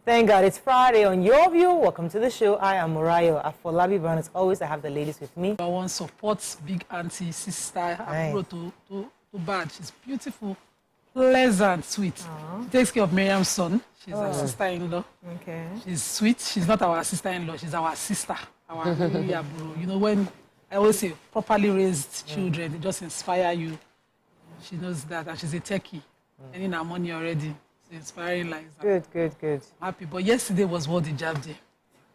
Thank God it's Friday on Your View. Welcome to the show. I am Morayo Afolabi, but as always, I have the ladies with me. I want supports big auntie, sister, Nice. too bad. She's beautiful, pleasant, sweet. She takes care of Miriam's son. She's her sister-in-law. Okay. She's sweet. She's not our sister-in-law. She's our sister. Our really bro. You know, when I always say properly raised children, they just inspire you. She knows that, and she's a techie. Earning her money already. So inspiring lives. Good. I'm happy. But yesterday was World Hijab Day.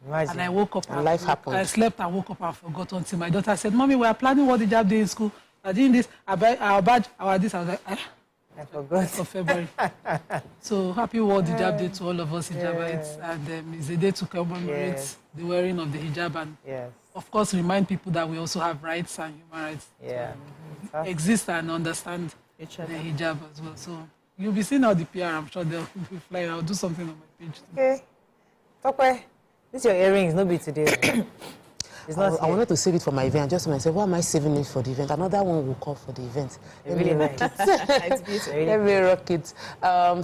Imagine. And I woke up and life happened. I slept and woke up and forgot until my daughter said, Mommy, we are planning World Hijab Day in school. I'm doing this, our badge, our this. I was like, I forgot. For February. So happy World Hijab Day to all of us hijabites. And it's a day to commemorate the wearing of the hijab and of course remind people that we also have rights and human rights to exist and understand the hijab as well. So you'll be seeing how the PR, I'm sure they'll be flying. I'll do something on my page too. Okay. Tokwe, this is your earrings, no be today. It's not I wanted to save it for my event. Just myself, why am I saving it for the event? Another one will come for the event. Really nice. It's beautiful. Really Let me rock it.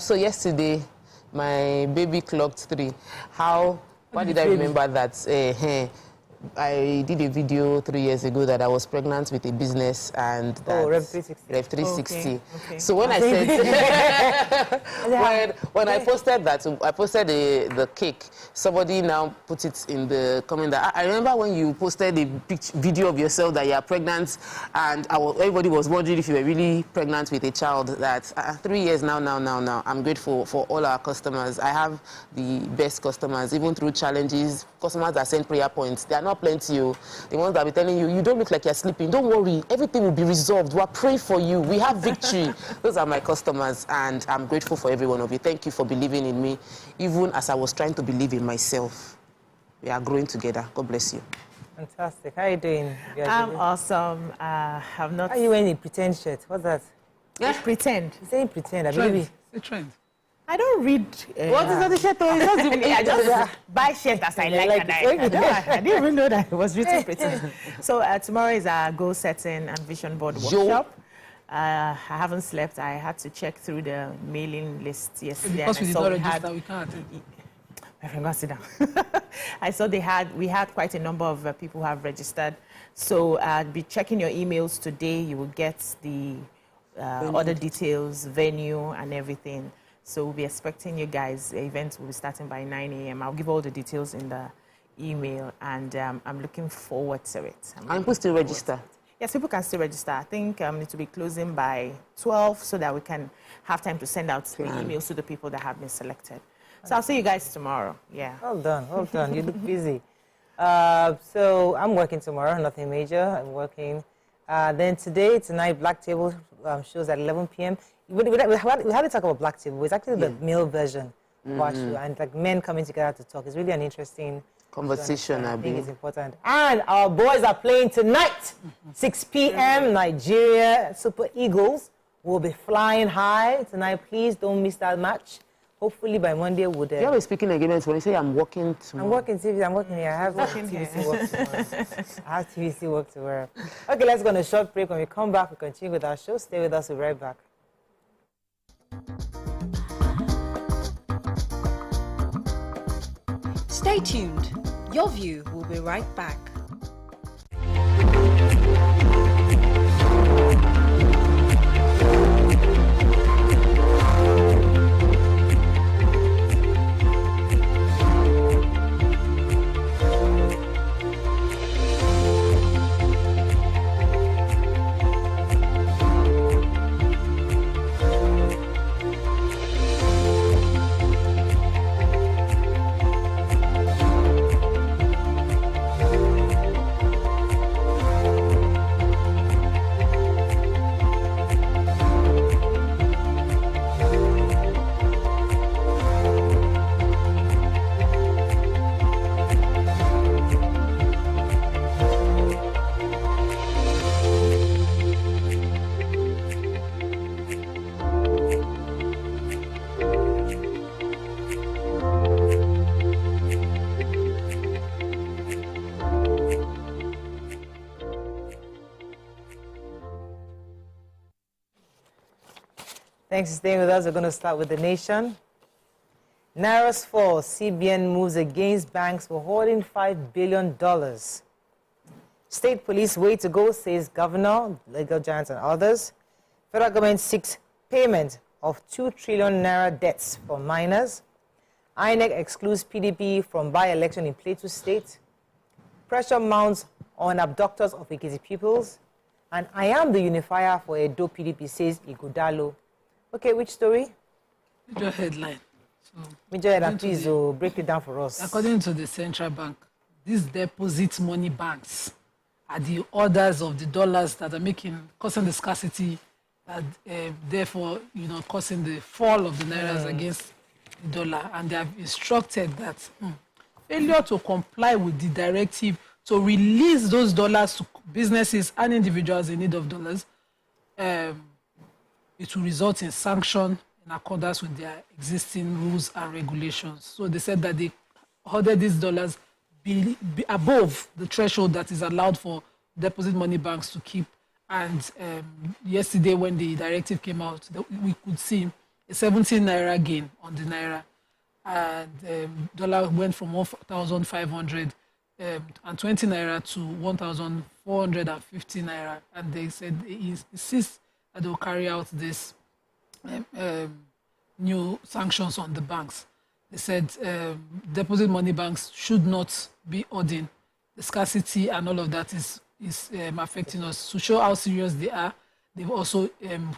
So yesterday, my baby clocked 3. Why did I remember that? I did a video 3 years ago that I was pregnant with a business and that Rev 360. Rev 360. Okay. So when I said when I posted that, I posted the cake. Somebody now put it in the comment that I remember when you posted a video of yourself that you are pregnant, and everybody was wondering if you were really pregnant with a child. That 3 years now. I'm grateful for all our customers. I have the best customers, even through challenges. Customers that send prayer points. They are not plenty. The ones that be telling you, you don't look like you're sleeping. Don't worry, everything will be resolved. We are praying for you. We have victory. Those are my customers, and I'm grateful for every one of you. Thank you for believing in me, even as I was trying to believe in myself. We are growing together. God bless you. Fantastic. How are you doing? I'm awesome. I'm not. Are you wearing a pretend shirt? What's that? Yeah. Pretend. You're saying pretend. It's a trend. I don't read. What is not the shirt? I just buy shirt as I like. I didn't even know that it was written pretend. So tomorrow is our goal setting and vision board workshop. I haven't slept. I had to check through the mailing list yesterday. Because we did not register, we can't. My friend, go sit down. I saw we had quite a number of people who have registered. So I'll be checking your emails today. You will get the other details, venue, and everything. So we'll be expecting you guys. The event will be starting by 9 a.m. I'll give all the details in the email, and I'm looking forward to it. And people still register? Yes, people can still register. I think it will be closing by 12 so that we can have time to send out the emails to the people that have been selected. So I'll see you guys tomorrow. Yeah. Well done. You look busy. So I'm working tomorrow, nothing major. I'm working. Then tonight, Black Table shows at 11 p.m. We had to talk about Black Table. It's actually the male version of our show, and like men coming together to talk. It's really an interesting conversation. I think it's important. And our boys are playing tonight, 6 p.m. Nigeria Super Eagles will be flying high tonight. Please don't miss that match. Hopefully by Monday we'll. You're always speaking against when you say I'm working tomorrow. I'm working TV. I'm working here. I have TVC work tomorrow. I have TVC work tomorrow. Okay, let's go on a short break. When we come back, we continue with our show. Stay with us. We'll be right back. Stay tuned. Your View will be right back. Thanks for staying with us. We're going to start with the nation. Naira's fall, CBN moves against banks for holding $5 billion. State police way to go, says governor, legal giants and others. Federal government seeks payment of 2 trillion Naira debts for minors. INEC excludes PDP from by-election in Plateau State. Pressure mounts on abductors of Ekiti peoples. And I am the unifier for Edo PDP, says Ighodalo. Okay, which story? Major headline. So, Major headline, please break it down for us. According to the central bank, these deposit money banks are the orders of the dollars that are causing the scarcity, and therefore, causing the fall of the Nairas against the dollar. And they have instructed that failure to comply with the directive to release those dollars to businesses and individuals in need of dollars, it will result in sanction in accordance with their existing rules and regulations. So they said that they ordered these dollars be above the threshold that is allowed for deposit money banks to keep. And yesterday, when the directive came out, we could see a 17 Naira gain on the Naira. And dollar went from 1,500 and 20 Naira to 1,450 Naira. And they said they insist that they will carry out this new sanctions on the banks. They said deposit money banks should not be hoarding. The scarcity and all of that is affecting us. To show how serious they are, they've also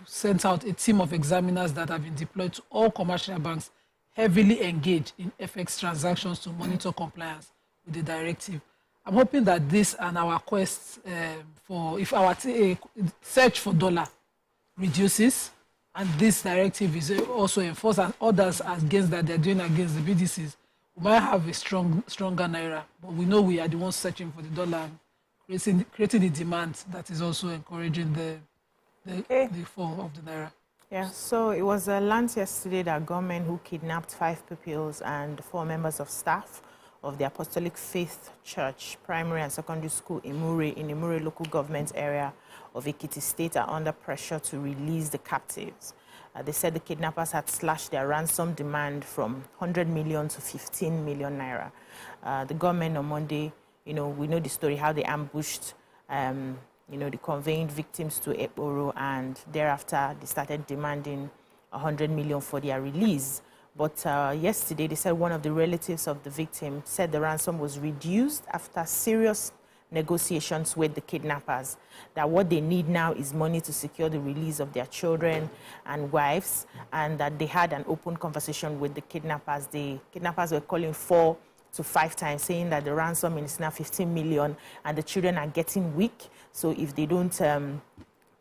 sent out a team of examiners that have been deployed to all commercial banks heavily engaged in FX transactions to monitor compliance with the directive. I'm hoping that this and our quest if our search for dollar reduces, and this directive is also enforced and others against that they're doing against the BDCs, we might have a stronger Naira. But we know we are the ones searching for the dollar, creating the demand that is also encouraging the fall of the Naira. Yeah, so it was learned yesterday that gunmen who kidnapped 5 pupils and 4 members of staff of the Apostolic Faith Church Primary and Secondary School in Imure local government area of Ekiti State are under pressure to release the captives. They said the kidnappers had slashed their ransom demand from 100 million to 15 million Naira. The government on Monday, we know the story, how they ambushed the conveying victims to Ekporo, and thereafter they started demanding 100 million for their release. But yesterday they said one of the relatives of the victim said the ransom was reduced after serious negotiations with the kidnappers, that what they need now is money to secure the release of their children and wives, and that they had an open conversation with the kidnappers. The kidnappers were calling 4 to 5 times, saying that the ransom is now 15 million and the children are getting weak. So if they don't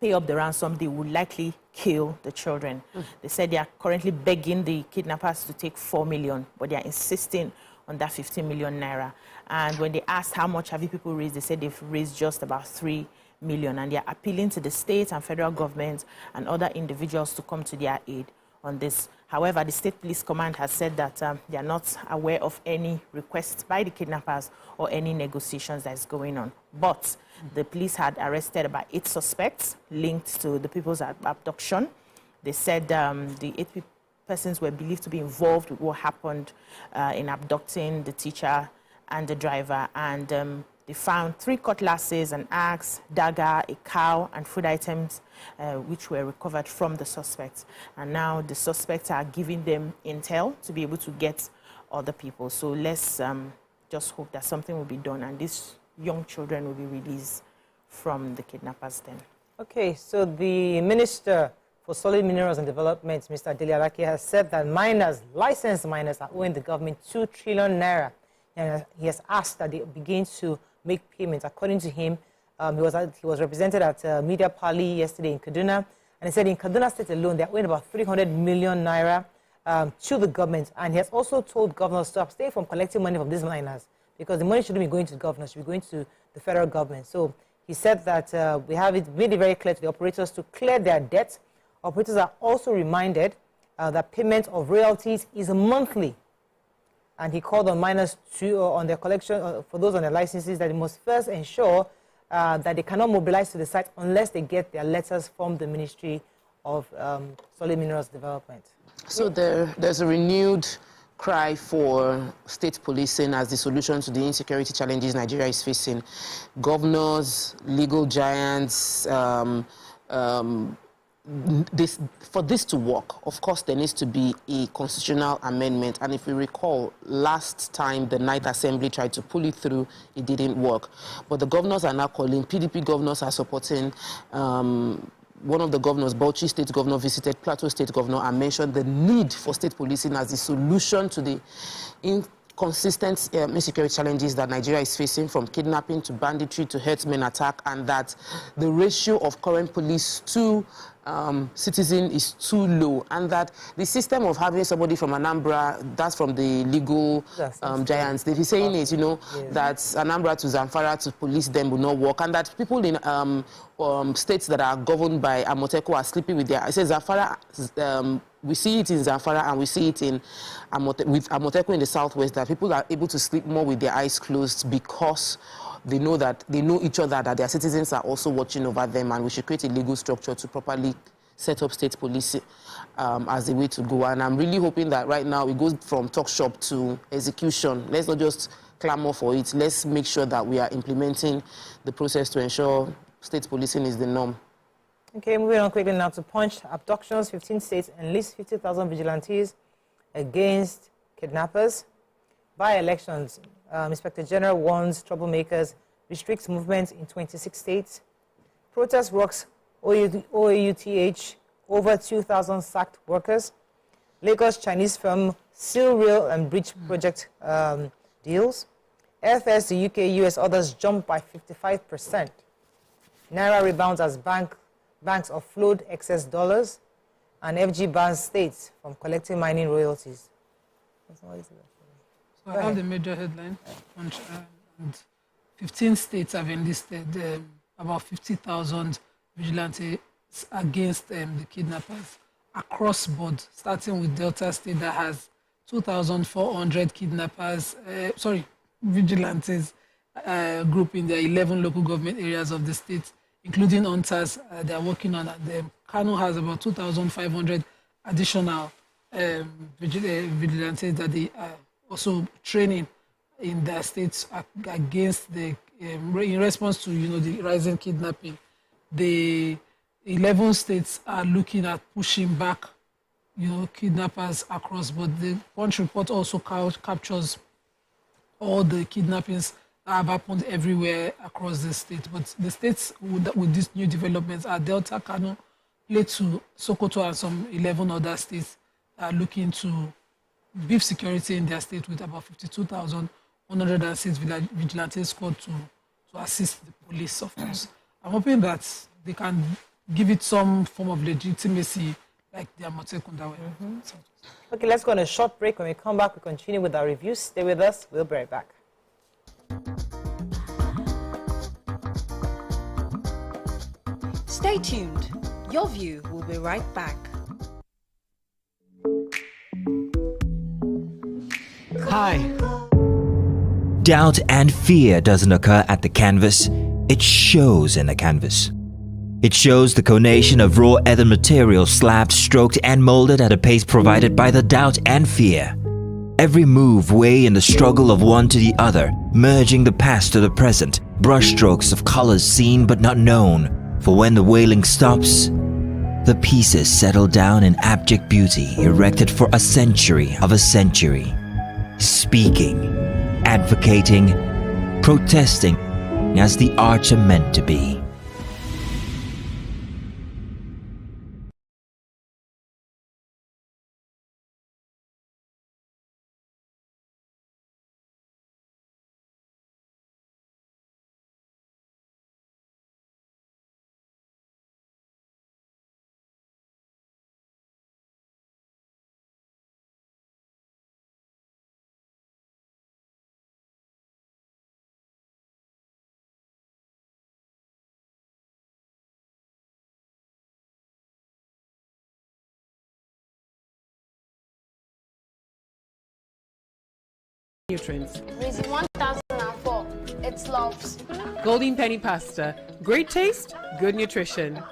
pay up the ransom, they would likely kill the children. They said they are currently begging the kidnappers to take 4 million, but they are insisting on that 15 million Naira. And when they asked how much have you people raised, they said they've raised just about 3 million. And they are appealing to the state and federal government and other individuals to come to their aid on this. However, the State Police Command has said that they are not aware of any requests by the kidnappers or any negotiations that is going on. But the police had arrested about 8 suspects linked to the people's abduction. They said the 8 persons were believed to be involved with what happened in abducting the teacher and the driver. And they found 3 cutlasses, an axe, dagger, a cow, and food items, which were recovered from the suspects. And now the suspects are giving them intel to be able to get other people. So let's just hope that something will be done and these young children will be released from the kidnappers then. Okay, so the Minister for Solid Minerals and Development, Mr. Dele Alake, has said that licensed miners are owing the government 2 trillion Naira. And he has asked that they begin to make payments. According to him, he was represented at Media Pali yesterday in Kaduna, and he said in Kaduna State alone, they're owing about 300 million Naira to the government. And he has also told governors to abstain from collecting money from these miners, because the money shouldn't be going to the governors, should be going to the federal government. So he said that we have made it very clear to the operators to clear their debts. Operators are also reminded that payment of royalties is monthly. And he called on miners to, on their collection, for those on their licenses, that they must first ensure that they cannot mobilize to the site unless they get their letters from the Ministry of Solid Minerals Development. So there's a renewed cry for state policing as the solution to the insecurity challenges Nigeria is facing. Governors, legal giants, for this to work, of course, there needs to be a constitutional amendment. And if we recall, last time the Ninth Assembly tried to pull it through, it didn't work. But the governors are now calling, PDP governors are supporting. One of the governors, Bauchi State Governor, visited Plateau State Governor and mentioned the need for state policing as the solution to the inconsistent insecurity challenges that Nigeria is facing, from kidnapping to banditry to herdsmen attack, and that the ratio of current police to citizen is too low, and that the system of having somebody from Anambra, that's from the legal giants, they've been saying it, you know, that Anambra to Zamfara to police them will not work, and that people in states that are governed by Amoteco are sleeping with their, it says Zamfara, we see it in Zamfara and we see it in with Amoteco in the southwest, that people are able to sleep more with their eyes closed because they know that they know each other, that their citizens are also watching over them, and we should create a legal structure to properly set up state policing as the way to go. And I'm really hoping that right now it goes from talk shop to execution. Let's not just clamor for it. Let's make sure that we are implementing the process to ensure state policing is the norm. Okay, moving on quickly now to Punch. Abductions, 15 states enlist 50,000 vigilantes against kidnappers. By-elections, Inspector General warns troublemakers, restricts movement in 26 states. Protest rocks OAUTH, over 2,000 sacked workers. Lagos Chinese firm seal rail and bridge project deals. Airfares to UK, US, others jump by 55%. Naira rebounds as banks offload excess dollars. And FG bans states from collecting mining royalties. So I have the major headline. And 15 states have enlisted about 50,000 vigilantes against the kidnappers across board, starting with Delta State that has 2,400 kidnappers, vigilantes group in the 11 local government areas of the state, including hunters they are working on them. Kano has about 2,500 additional vigilantes that they are also training in their states against the in response to the rising kidnapping. The 11 states are looking at pushing back kidnappers across, but the Punch report also captures all the kidnappings that have happened everywhere across the state. But the states with these new developments are Delta, Kano, Plateau, Sokoto, and some 11 other states are looking to beef security in their state with about 52,106 vigilantes squad to assist the police, of course. I'm hoping that they can give it some form of legitimacy like the Amotekun that way. Okay, let's go on a short break. When we come back, we continue with our reviews. Stay with us. We'll be right back. Stay tuned. Your View will be right back. Hi. Doubt and fear doesn't occur at the canvas. It shows in the canvas. It shows the conation of raw earthen material slabbed, stroked, and molded at a pace provided by the doubt and fear. Every move weigh in the struggle of one to the other, merging the past to the present, brushstrokes of colors seen but not known. For when the wailing stops, the pieces settle down in abject beauty, erected for a century of a century. Speaking, advocating, protesting as the arts are meant to be. Nutrients. Raising 1004. It's loves. Golden penny pasta. Great taste, good nutrition.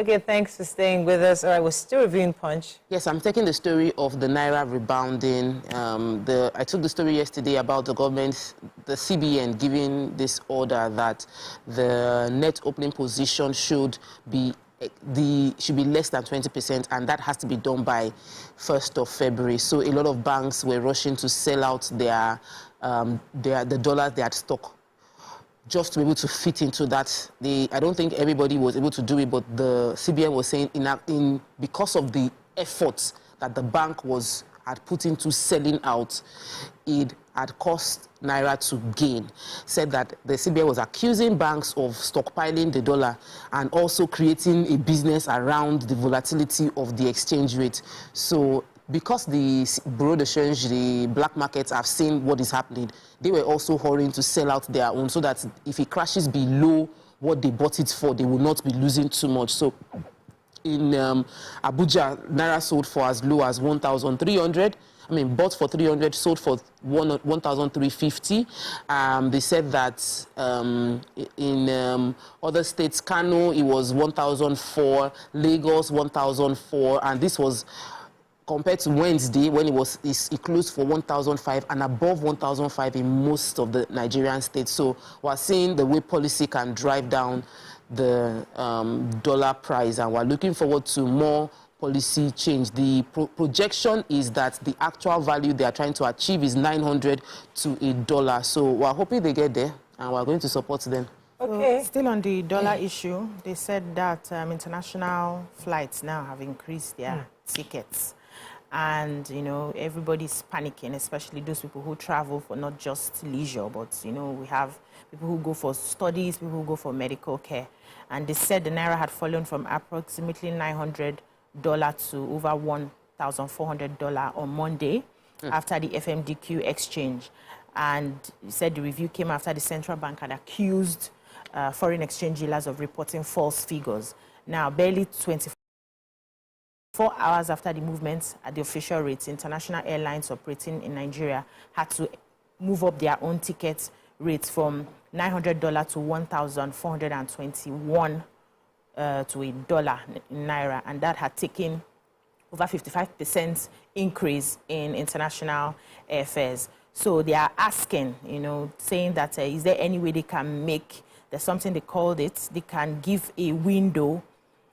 Okay, thanks for staying with us. All right, we're still reviewing Punch. Yes, I'm taking the story of the Naira rebounding. I took the story yesterday about the government, the CBN, giving this order that the net opening position should be less than 20%, and that has to be done by 1st of February. So a lot of banks were rushing to sell out the dollars they had stock, just to be able to fit into that. I don't think everybody was able to do it, but the CBN was saying because of the efforts that the bank had put into selling out, it had cost Naira to gain. Said that the CBN was accusing banks of stockpiling the dollar and also creating a business around the volatility of the exchange rate. So because the bureau de change, the black markets, have seen what is happening, they were also hurrying to sell out their own so that if it crashes below what they bought it for, they will not be losing too much. So in Abuja, Naira sold for as low as 1,300. Bought for 300, sold for 1,350. They said that in other states, Kano, it was 1,004, Lagos, 1,004, and this was compared to Wednesday, when it closed for 1,005 and above 1,005 in most of the Nigerian states. So we're seeing the way policy can drive down the dollar price, and we're looking forward to more policy change. The projection is that the actual value they are trying to achieve is 900 to $1. So we're hoping they get there, and we're going to support them. Okay. So still on the dollar issue, they said that international flights now have increased their tickets. And, everybody's panicking, especially those people who travel for not just leisure, but, we have people who go for studies, people who go for medical care. And they said the Naira had fallen from approximately $900 to over $1,400 on Monday after the FMDQ exchange. And he said the review came after the central bank had accused foreign exchange dealers of reporting false figures. Now, barely 24 hours after the movements at the official rates, international airlines operating in Nigeria had to move up their own ticket rates from $900 to $1,421 to $1 in Naira, and that had taken over 55% increase in international airfares. So they are asking, saying that is there any way they can there's something they called it, they can give a window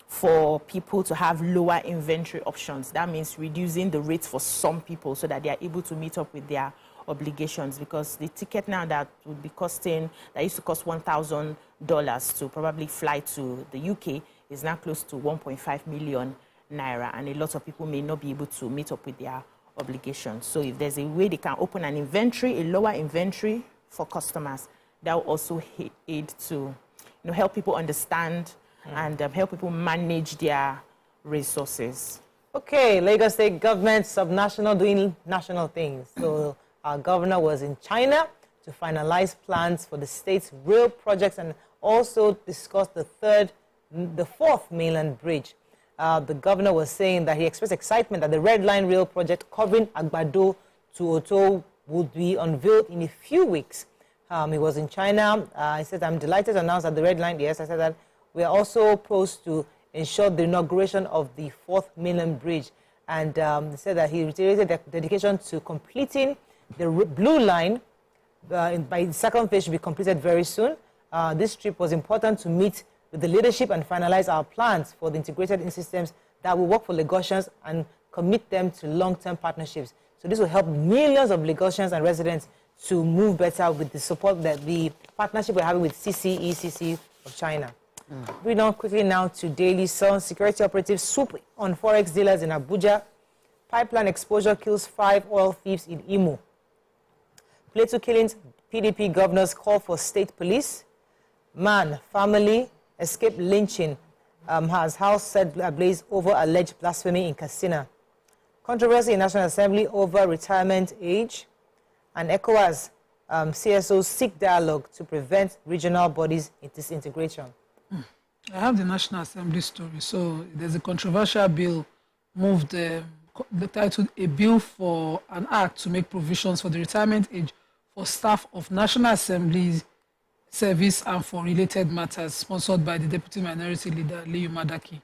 for people to have lower inventory options. That means reducing the rates for some people so that they are able to meet up with their obligations, because the ticket now that would be costing, that used to cost $1,000 to probably fly to the UK, is now close to 1.5 million Naira, and a lot of people may not be able to meet up with their obligations. So if there's a way they can open an inventory, a lower inventory for customers, that will also aid to help people understand and help people manage their resources. Okay, Lagos State government, subnational, doing national things. So our governor was in China to finalize plans for the state's rail projects and also discuss the fourth mainland bridge. The governor was saying that he expressed excitement that the Red Line Rail project covering Agbado to Oto would be unveiled in a few weeks. He was in China. He said, I'm delighted to announce that the Red Line, yes, I said that we are also supposed to ensure the inauguration of the fourth mainland bridge. And he said that he reiterated the dedication to completing the blue line by the second phase should be completed very soon. This trip was important to meet with the leadership and finalize our plans for the integrated systems that will work for Lagosians and commit them to long-term partnerships. So this will help millions of Lagosians and residents to move better with the support that the partnership we're having with CCECC of China. Moving on quickly now to Daily Sun. Security operatives swoop on forex dealers in Abuja. Pipeline exposure kills 5 oil thieves in Imo. Plateau killings, PDP governors call for state police. Man, family, escape lynching has house set ablaze over alleged blasphemy in Katsina. Controversy in National Assembly over retirement age. And ECOWAS CSOs seek dialogue to prevent regional bodies disintegration. I have the National Assembly story. So there's a controversial bill moved, the title, a bill for an act to make provisions for the retirement age for staff of National Assembly service and for related matters, sponsored by the Deputy Minority Leader, Liu Madaki.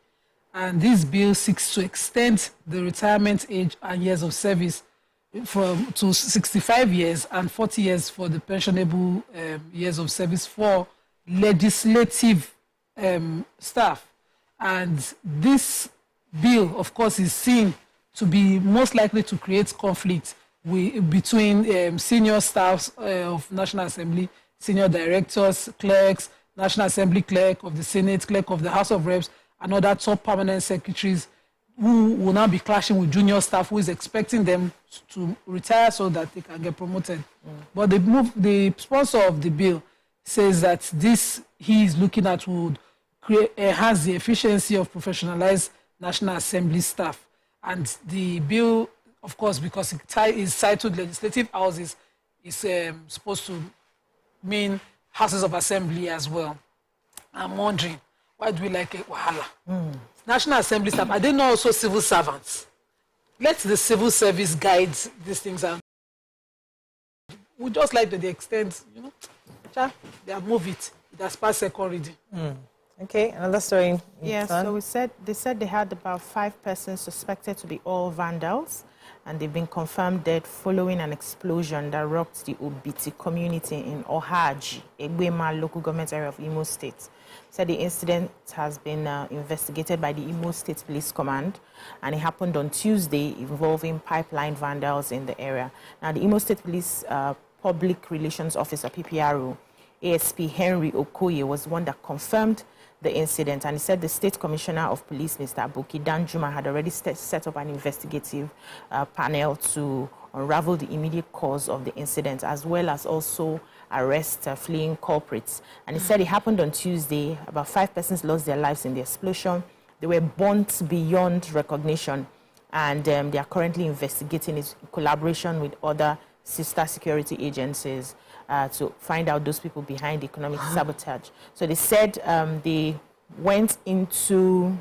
And this bill seeks to extend the retirement age and years of service to 65 years and 40 years for the pensionable years of service for legislative staff. And this bill, of course, is seen to be most likely to create conflict between senior staffs of National Assembly, senior directors, clerks, National Assembly clerk of the Senate, clerk of the House of Reps, and other top permanent secretaries who will now be clashing with junior staff who is expecting them to retire so that they can get promoted. But the sponsor of the bill says that this he is looking at would enhance the efficiency of professionalized National Assembly staff. And the bill, of course, because it is titled legislative houses, is supposed to mean houses of assembly as well. I'm wondering, why do we like it? Wahala? National Assembly staff, are they not also civil servants? Let the civil service guide these things. And we just like to the extent, they have moved it. It has passed second reading. Okay, another story. Yeah, so they said they had about 5 persons suspected to be all vandals, and they've been confirmed dead following an explosion that rocked the Obiti community in Ohaji, Egbema local government area of Imo State. Said the incident has been investigated by the Imo State Police Command, and it happened on Tuesday involving pipeline vandals in the area. Now, the Imo State Police Public Relations Officer, PPRO, ASP Henry Okoye, was the one that confirmed the incident, and he said the State Commissioner of Police, Mr. Aboki Danjuma, had already set up an investigative panel to unravel the immediate cause of the incident, as well as also arrest fleeing culprits. And he said it happened on Tuesday. About 5 persons lost their lives in the explosion. They were burnt beyond recognition, and they are currently investigating it in collaboration with other sister security agencies to find out those people behind the economic sabotage. So they said they went into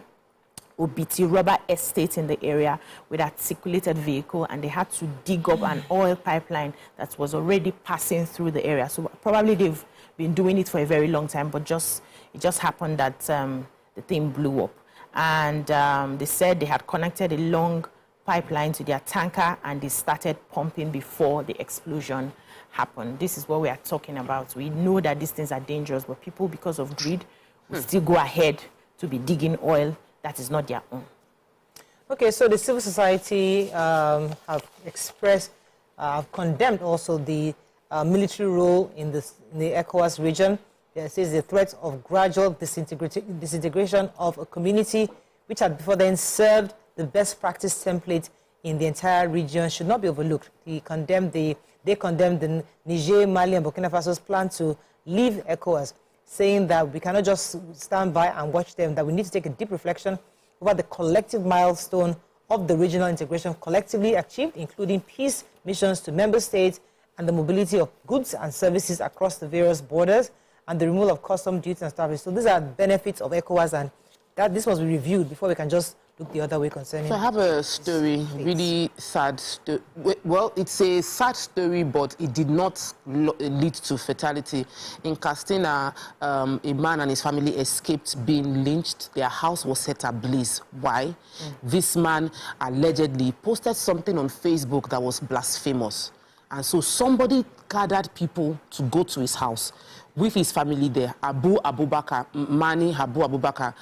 Obiti rubber estate in the area with articulated vehicle, and they had to dig up an oil pipeline that was already passing through the area. So probably they've been doing it for a very long time, but it just happened that the thing blew up. And they said they had connected a long pipeline to their tanker, and they started pumping before the explosion happened. This is what we are talking about. We know that these things are dangerous, but people, because of greed, will still go ahead to be digging oil that is not their own. Okay, so the civil society have condemned also the military role in the ECOWAS region. It says the threat of gradual disintegration of a community which had before then served the best practice template in the entire region should not be overlooked. They condemned the Niger, Mali, and Burkina Faso's plan to leave ECOWAS, saying that we cannot just stand by and watch them, that we need to take a deep reflection over the collective milestone of the regional integration collectively achieved, including peace missions to member states and the mobility of goods and services across the various borders, and the removal of custom duties and stuff. So these are benefits of ECOWAS, and that this must be reviewed before we can just look the other way concerning. So I have a story, really sad story. Well, it's a sad story, but it did not lead to fatality. In Castina, a man and his family escaped being lynched. Their house was set ablaze. Why? This man allegedly posted something on Facebook that was blasphemous. And so somebody gathered people to go to his house with his family there, Mani Abu Abubakar,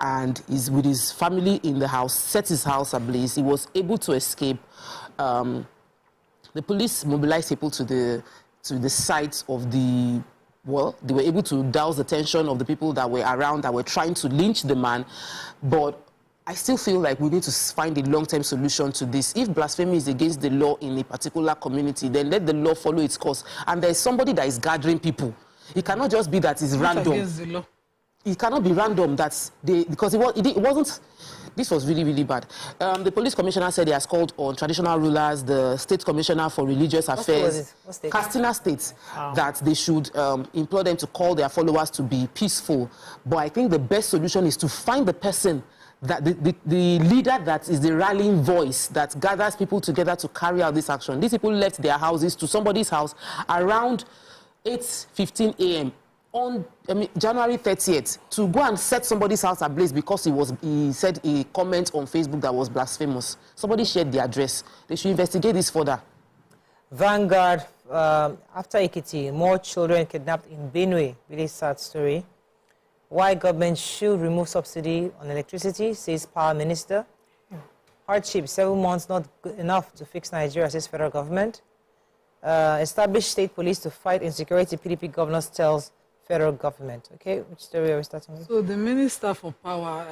and is with his family in the house, set his house ablaze. He was able to escape. The police mobilized people to the site of the, well, they were able to douse the tension of the people that were around, that were trying to lynch the man. But I still feel like we need to find a long-term solution to this. If blasphemy is against the law in a particular community, then let the law follow its course. And there's somebody that is gathering people. It cannot just be that it's random. It cannot be random because it wasn't. This was really, really bad. The police commissioner said he has called on traditional rulers, the state commissioner for religious affairs, Castina State, that they should implore them to call their followers to be peaceful. But I think the best solution is to find the person, that the leader that is the rallying voice that gathers people together to carry out this action. These people left their houses to somebody's house around 8:15 a.m. on January 30th to go and set somebody's house ablaze because he said a comment on Facebook that was blasphemous. Somebody shared the address. They should investigate this further. Vanguard, after Ekiti, more children kidnapped in Benue. Really sad story. Why government should remove subsidy on electricity, says Power Minister. Hardship, 7 months not good enough to fix Nigeria, says federal government. Establish state police to fight insecurity, PDP governors tells federal government. Okay, which story are we starting with? So the Minister for Power,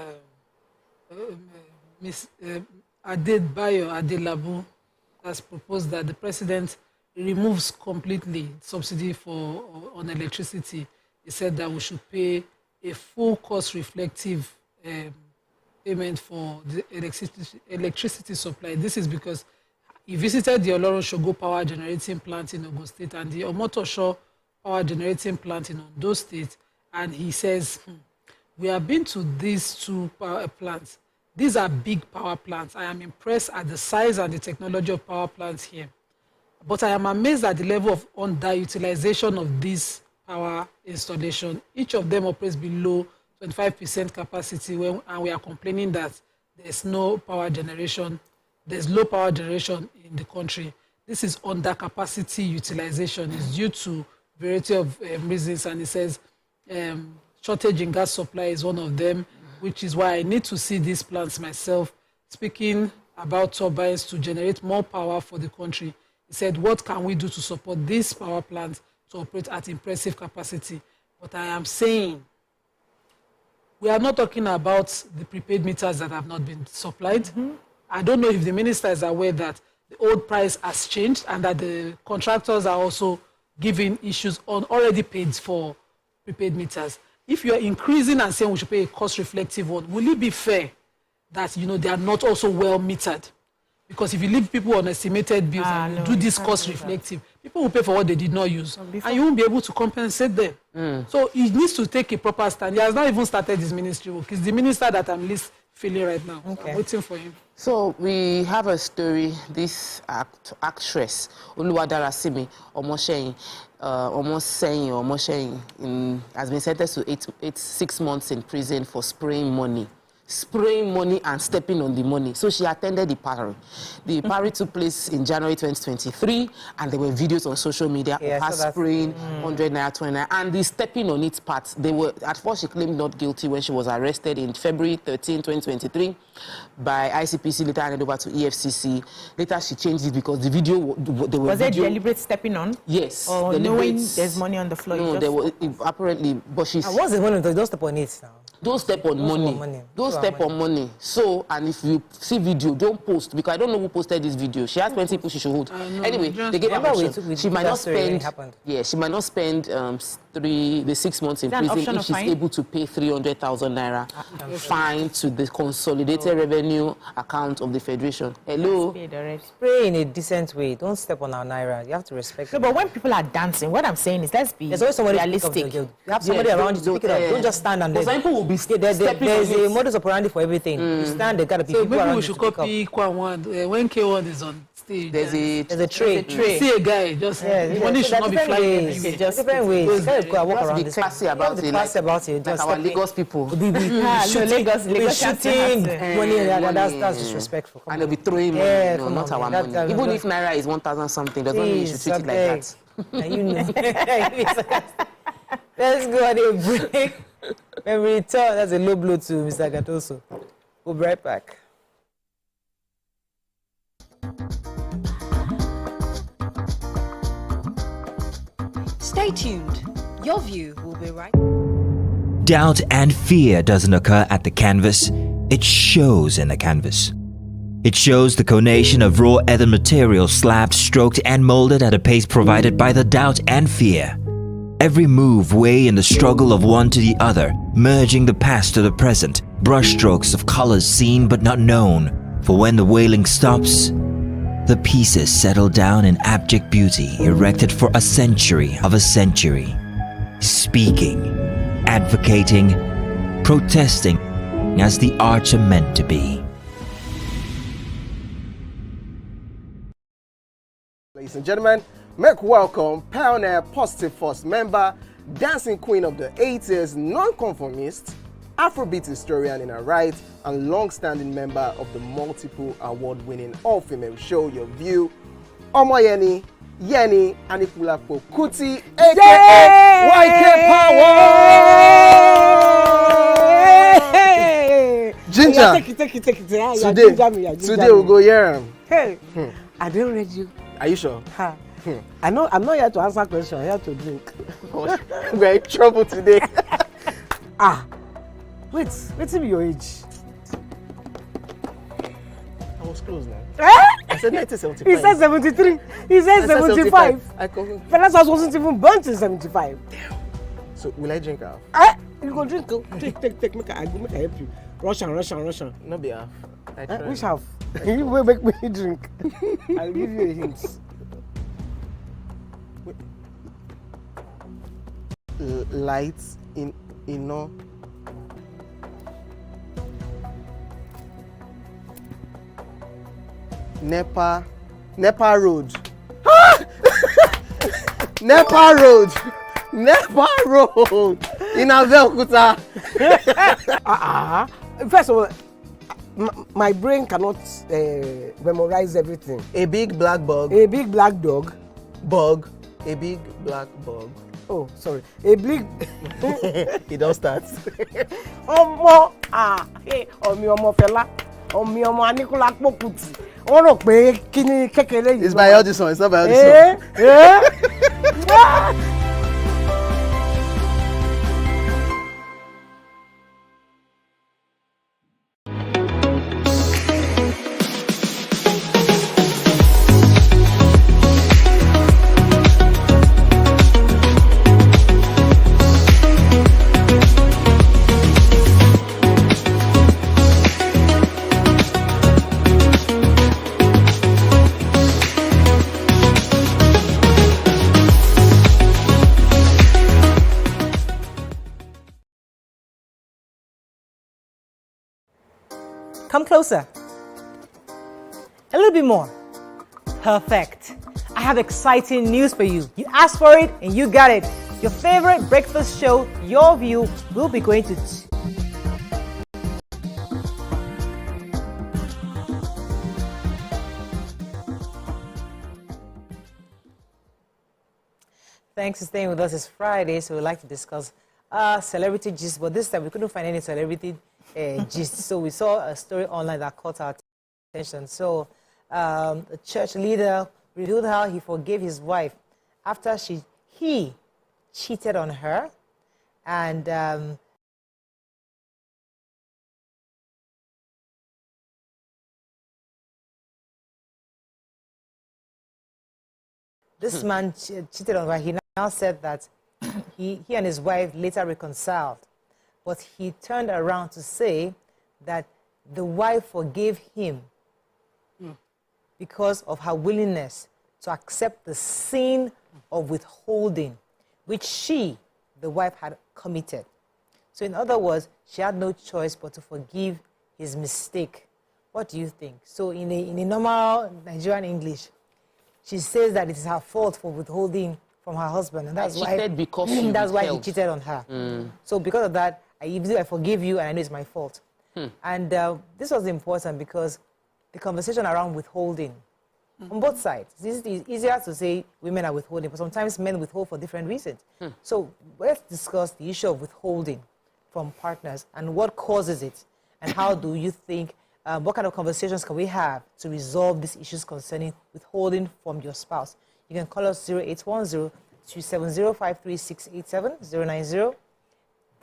Ms. Adebayo Adelabu, has proposed that the president removes completely subsidy on electricity. He said that we should pay a full cost reflective payment for the electricity supply. This is because he visited the Olorun-Shogo power generating plant in Ogun State and the Omotosho power generating plant in Ondo State, and he says, we have been to these two power plants. These are big power plants. I am impressed at the size and the technology of power plants here. But I am amazed at the level of underutilization of this power installation. Each of them operates below 25% capacity, and we are complaining that there's no power generation. There's low power generation in the country. This is under capacity utilization. It's due to a variety of reasons, and it says shortage in gas supply is one of them, which is why I need to see these plants myself. Speaking about turbines to generate more power for the country, he said, what can we do to support these power plants to operate at impressive capacity? But I am saying, we are not talking about the prepaid meters that have not been supplied. I don't know if the minister is aware that the old price has changed and that the contractors are also giving issues on already paid for prepaid meters. If you are increasing and saying we should pay a cost-reflective one, will it be fair that they are not also well metered? Because if you leave people on estimated bills and you do this cost-reflective, people will pay for what they did not use, and you won't be able to compensate them. So he needs to take a proper stand. He has not even started his ministry work. It's the minister that I'm least feeling right now. Okay. So I'm waiting for him. So we have a story. This actress, Oluwadarasimi Omosheyin, has been sentenced to 6 months in prison for spraying money and stepping on the money. So she attended the party. The party took place in January 2023, and there were videos on social media of her spraying 100 naira, 20 naira, and the stepping on its part. They were, at first she claimed not guilty when she was arrested in February 13, 2023 by ICPC, later handed over to EFCC. Later she changed it because the video, was it deliberate stepping on? Yes. Or knowing there's money on the floor? No, there was apparently, but she's... And what's the one of those? Don't step on it now. Don't step on money. Don't step on money. So, and if you see video, don't post, because I don't know who posted this video. She has 20 people she should hold. Anyway, they gave her option. She might not spend. Yeah, she might not spend the 6 months in prison if she's able to pay 300,000 naira fine to the consolidated revenue account of the federation. Hello. Spray in a decent way. Don't step on our naira. You have to respect. No, but when people are dancing, what I'm saying is, let's be realistic. You have somebody around you to pick it up. Don't just stand and some people will be there's a modus operandi for everything. You stand, they gotta be so people maybe around we should copy Kwan1 when K1 is on stage. There's a tray. See a guy just the money should not be flying everywhere. Just different ways. You gotta walk around. Be classy about it. Classy about it. Like our Lagos people. Lagos shooting money. That's disrespectful. And they'll be throwing money. No, not our money. Even if naira is 1,000 something, doesn't mean you should treat it like that. Let's go on a break. When we return, that's a low blow to Mr. Gatoso. We'll be right back. Stay tuned. Your View will be right. Doubt and fear doesn't occur at the canvas, it shows in the canvas. It shows the conation of raw earthen material slabbed, stroked and molded at a pace provided by the doubt and fear. Every move way in the struggle of one to the other, merging the past to the present, brushstrokes of colors seen but not known. For when the wailing stops, the pieces settle down in abject beauty erected for a century of a century. Speaking, advocating, protesting as the arts are meant to be. Ladies and gentlemen, make welcome Pioneer Positive Force member dancing queen of the 80s, non-conformist, Afrobeat historian in her right, and long-standing member of the multiple award-winning all-female show Your View, Omoyeni Yeni Anikulapo Kuti, aka YK Power! Ginger! Take it. Today we'll go here. Hey, I didn't read you. Are you sure? Ha. I'm not here to answer questions, I'm here to drink. We're in trouble today. Wait till your age. I was close now. Eh? I said 1975. He said 73. He said 75. Fellas wasn't even born in 75. So will I drink half? You go drink. Take. Make I help you. Russian. No be half. Which half? You will make me drink. I'll give you a hint. Lights in no. Nepa Road. Nepa Road in Abeokuta. First of all, my brain cannot memorize everything. A big black bug. A big black dog. Bug. A big black bug. Oh, sorry. A big. It don't start. Ọmọ ọmọ fẹlá. Ọmọ Anikulapo Kuti. Wọ́n rò pé kí ni kékeré yìí. It's by audition. It's not by audition. Come closer. A little bit more. Perfect. I have exciting news for you. You asked for it and you got it. Your favorite breakfast show, Your View, will be going to... Thanks for staying with us. It's Friday, so we'd like to discuss celebrity gist, but this time we couldn't find any celebrity gist. So we saw a story online that caught our attention. So a church leader revealed how he forgave his wife after he cheated on her, and this man cheated on her. He now said that he and his wife later reconciled, but he turned around to say that the wife forgave him because of her willingness to accept the sin of withholding, which she, the wife, had committed. So in other words, she had no choice but to forgive his mistake. What do you think? So in a normal Nigerian English, she says that it is her fault for withholding from her husband, and that's why he cheated on her. So because of that, I forgive you, and I know it's my fault. And this was important because the conversation around withholding on both sides. It's easier to say women are withholding, but sometimes men withhold for different reasons. So let's discuss the issue of withholding from partners and what causes it, and how do you think, what kind of conversations can we have to resolve these issues concerning withholding from your spouse? You can call us 0810-270-53687,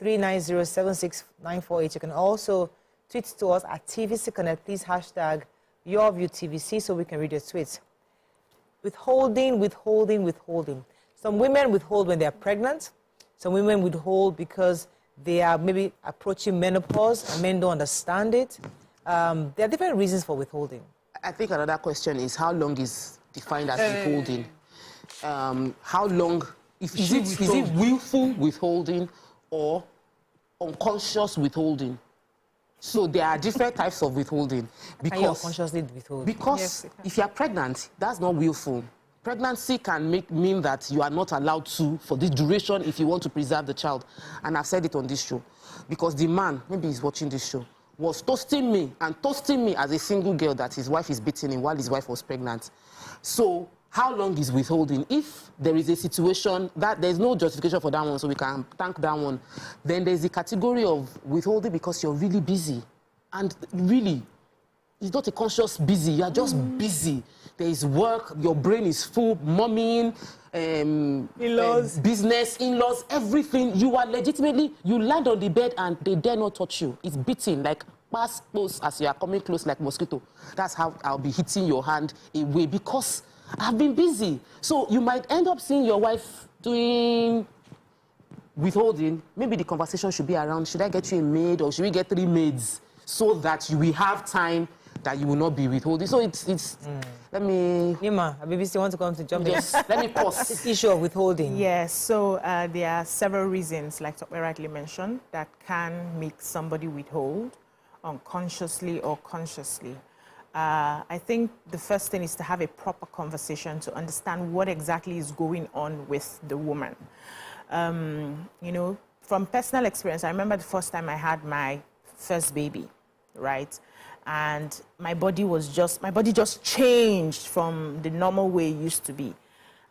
090-390-76948. You can also tweet to us at TVC Connect. Please hashtag YourViewTVC so we can read your tweets. Withholding. Some women withhold when they are pregnant. Some women withhold because they are maybe approaching menopause and men don't understand it. There are different reasons for withholding. I think another question is how long is defined as withholding? How long, is it willful withholding or unconscious withholding? So there are different types of withholding. Because, and you're unconsciously withholding. Because if you're pregnant, that's not willful. pregnancy can mean that you are not allowed to, for this duration, if you want to preserve the child. And I've said it on this show. Because the man, maybe he's watching this show, was toasting me as a single girl that his wife is beating him while his wife was pregnant. So how long is withholding? If there is a situation that there's no justification for that one, so we can thank that one, then there's the category of withholding because you're really busy. And really, it's not a conscious busy, you are just busy. There is work, your brain is full, momming, in-laws, business, in-laws, everything. You are legitimately, you land on the bed and they dare not touch you. It's beating, like pass close as you are coming close like mosquito. That's how I'll be hitting your hand away because I've been busy. So you might end up seeing your wife doing withholding. Maybe the conversation should be around, should I get you a maid or should we get 3 maids so that you will have time that you will not be withholding. So it's let me... Nima, BBC want to come to jump in. Yes, let me pause. This issue of withholding. Yes, so there are several reasons, like Tokwe rightly mentioned, that can make somebody withhold unconsciously or consciously. I think the first thing is to have a proper conversation to understand what exactly is going on with the woman. You know, from personal experience, I remember the first time I had my first baby, right? And my body just changed from the normal way it used to be.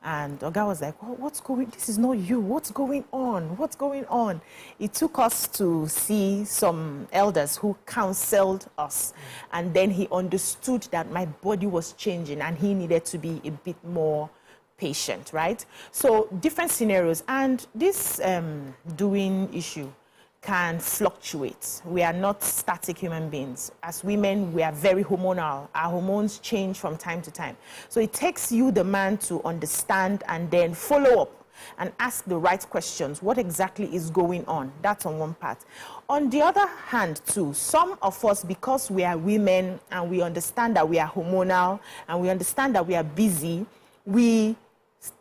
And Oga was like, oh, this is not you, what's going on? It took us to see some elders who counseled us. And then he understood that my body was changing and he needed to be a bit more patient, right? So different scenarios. And this doing issue can fluctuate. We are not static human beings. As women, we are very hormonal. Our hormones change from time to time. So it takes you, the man, to understand and then follow up and ask the right questions. What exactly is going on? That's on one part. On the other hand, too, some of us, because we are women and we understand that we are hormonal and we understand that we are busy, we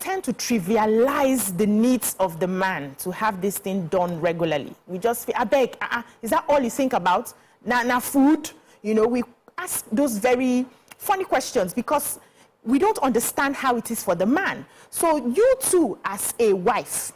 tend to trivialize the needs of the man to have this thing done regularly. We just feel, I beg, is that all you think about? Now food? You know, we ask those very funny questions because we don't understand how it is for the man. So you too, as a wife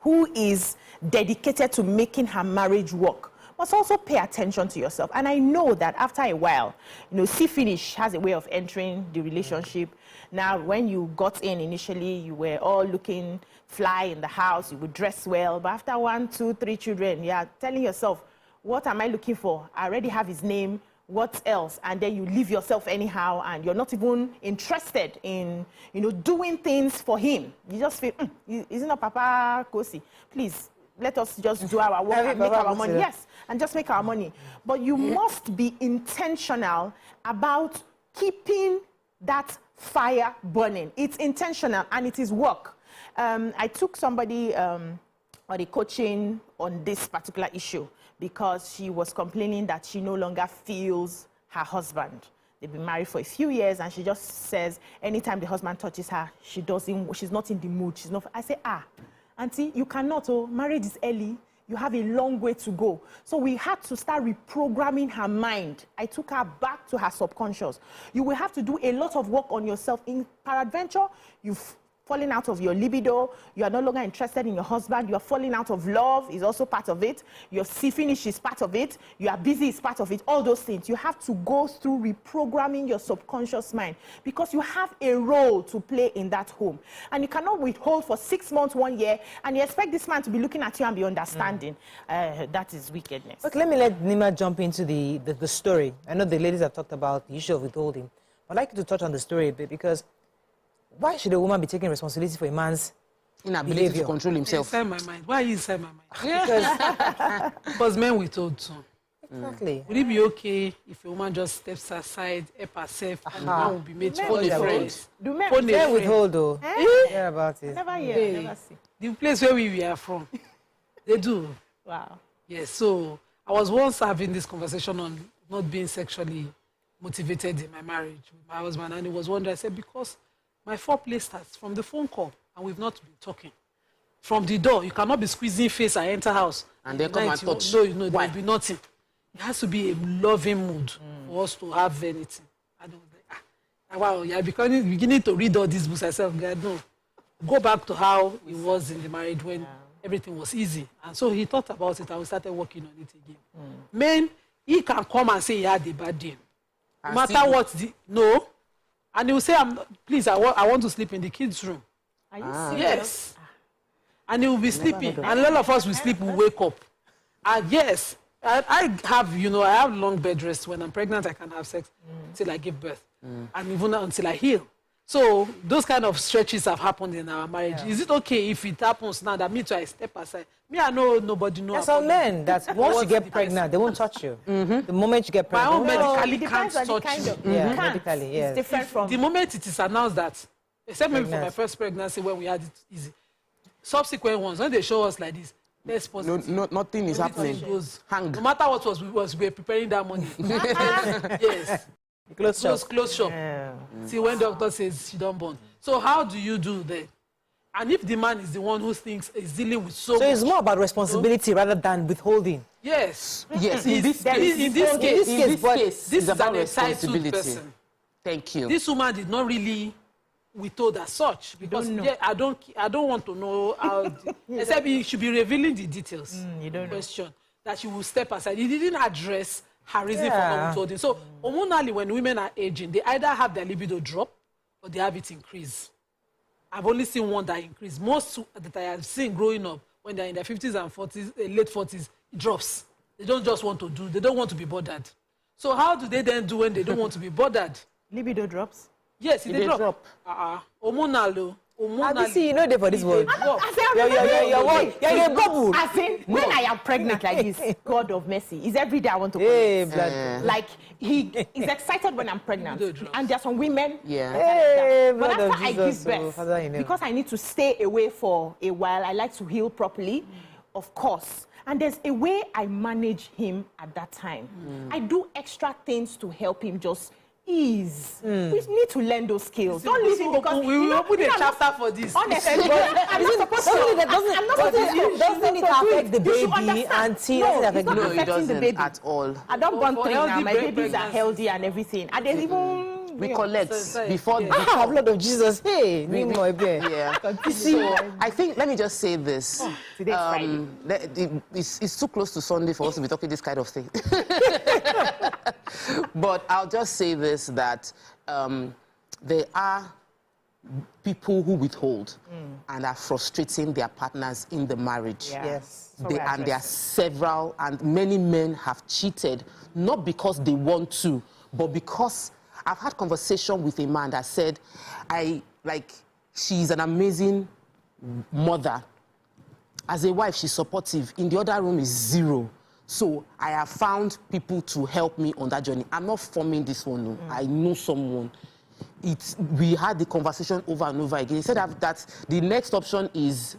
who is dedicated to making her marriage work, must also pay attention to yourself. And I know that after a while, you know, see finish has a way of entering the relationship. Now, when you got in initially, you were all looking fly in the house, you would dress well. But after 1, 2, 3 children, you are telling yourself, what am I looking for? I already have his name. What else? And then you leave yourself anyhow, and you're not even interested in, you know, doing things for him. You just feel, isn't it Papa Kosi? Please, let us just do our work and make our money. Yes, and just make our money. But you must be intentional about keeping that fire burning. It's intentional and it is work. I took somebody on a coaching on this particular issue because she was complaining that she no longer feels her husband. They've been married for a few years and she just says anytime the husband touches her, she's not in the mood. She's not. I say, Auntie, you cannot, marriage is early. You have a long way to go. So we had to start reprogramming her mind. I took her back to her subconscious. You will have to do a lot of work on yourself. In peradventure, you've falling out of your libido, you are no longer interested in your husband, you are falling out of love is also part of it, your finish is part of it, you are busy is part of it, all those things. You have to go through reprogramming your subconscious mind because you have a role to play in that home. And you cannot withhold for 6 months, 1 year, and you expect this man to be looking at you and be understanding. That is wickedness. Okay, let me let Nima jump into the story. I know the ladies have talked about the issue of withholding. I'd like you to touch on the story a bit because why should a woman be taking responsibility for a man's inability behavior? to control himself? Inside my mind. Why are you inside my mind? Because men withhold too. Exactly. Would it be okay if a woman just steps aside, help herself, and the man will be made to phone a friend? Do men withhold though? Hear about it. Never hear, never see. The place where we are from, they do. Wow. Yes, so I was once having this conversation on not being sexually motivated in my marriage with my husband, and he was wondering, I said, because my foreplay starts from the phone call, and we've not been talking. From the door, you cannot be squeezing face and enter house. And they come and touch. No, there will be nothing. It has to be a loving mood for us to have anything. I don't think, Wow, you're beginning to read all these books yourself. No, go back to how it was in the marriage when everything was easy. And so he thought about it and we started working on it again. Men, he can come and say he had a bad day. No matter what, no. And he will say, please, I want to sleep in the kids' room. Are you serious? Yes. And he will be sleeping. And a lot of us will sleep, will wake up. And yes, I have long bed rest. When I'm pregnant, I can have sex until I give birth. And even until I heal. So those kind of stretches have happened in our marriage. Is it okay if it happens now that me too, I step aside? Me, I know nobody knows. There's some men that once you get pregnant, they won't touch you. The moment you get pregnant, my own medically can't touch you. Medically, yes. It's different from... The moment it is announced that, except maybe for my first pregnancy when we had it easy, subsequent ones, when they show us like this, there's positive. No, nothing is happening. Hang. No matter what we were preparing that money. Yes. Close shop. Yeah. See, when doctor says she don't born. So how do you do that? And if the man is the one who thinks is dealing with so it's more about responsibility rather than withholding. Yes. Yes. In this case, this is about an entitled person. Thank you. This woman did not really withhold as such because I don't want to know how. Except he should be revealing the details. You don't question that she will step aside. He didn't address her reason for not withholding. So hormonally, when women are aging, they either have their libido drop or they have it increase. I've only seen one that increased. Most that I have seen growing up, when they're in their 50s and 40s, late 40s, it drops. They don't just want to do. They don't want to be bothered. So how do they then do when they don't want to be bothered? Libido drops? Yes, they drop. Hormonal. You know they for this world. You're a bubble. When I am pregnant like this, God of mercy, is every day I want to connect. Like he is excited when I'm pregnant, and there are some women. But after I give birth, because I need to stay away for a while, I like to heal properly, of course. And there's a way I manage him at that time. I do extra things to help him just ease. We need to learn those skills. Don't leave it because we will open a chapter for this. Honestly, I'm not supposed to. Doesn't it affect the baby auntie? No, it's not affecting the baby at all. I don't born 3 now. My babies are healthy and everything. And there's even we collect before the blood of Jesus. Hey, So I think let me just say this. Today's Friday. It's too close to Sunday for us to be talking this kind of thing. But I'll just say this, that there are people who withhold and are frustrating their partners in the marriage. Yes. And there are several, and many men have cheated, not because they want to, but because I've had conversation with a man that said, she's an amazing mother. As a wife, she's supportive. In the other room is 0. So I have found people to help me on that journey. I'm not forming this one. No. I know someone. We had the conversation over and over again. He said that the next option is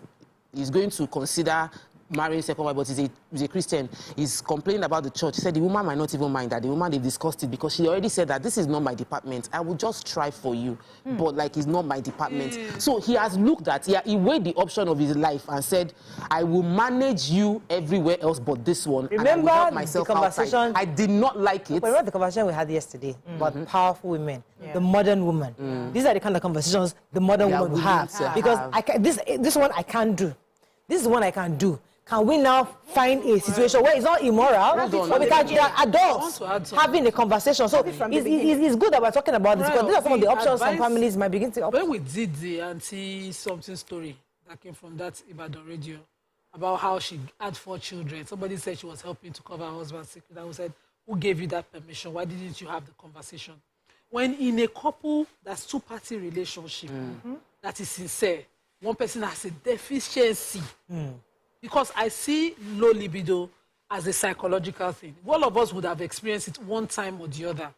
going to consider marrying second wife, but he's a Christian. He's complaining about the church. He said the woman might not even mind that. The woman, they discussed it because she already said that this is not my department. I will just try for you, but it's not my department. So he has looked at, he weighed the option of his life and said, I will manage you everywhere else but this one. Remember and I will help myself the conversation? Outside. I did not like it. Remember the conversation we had yesterday about powerful women, the modern woman. These are the kind of conversations the modern woman will have. Because this one I can't do. This is one I can't do. Can we now find a situation where it's not immoral, but we can adults having a conversation? So it's good that we're talking about this, because these are some of the options some families might begin to opt. When we did the anti-something story that came from that Ibadan radio about how she had 4 children, somebody said she was helping to cover her husband's secret. I said, who gave you that permission? Why didn't you have the conversation? When in a couple that's 2-party relationship that is sincere, one person has a deficiency. Because I see low libido as a psychological thing. All of us would have experienced it one time or the other,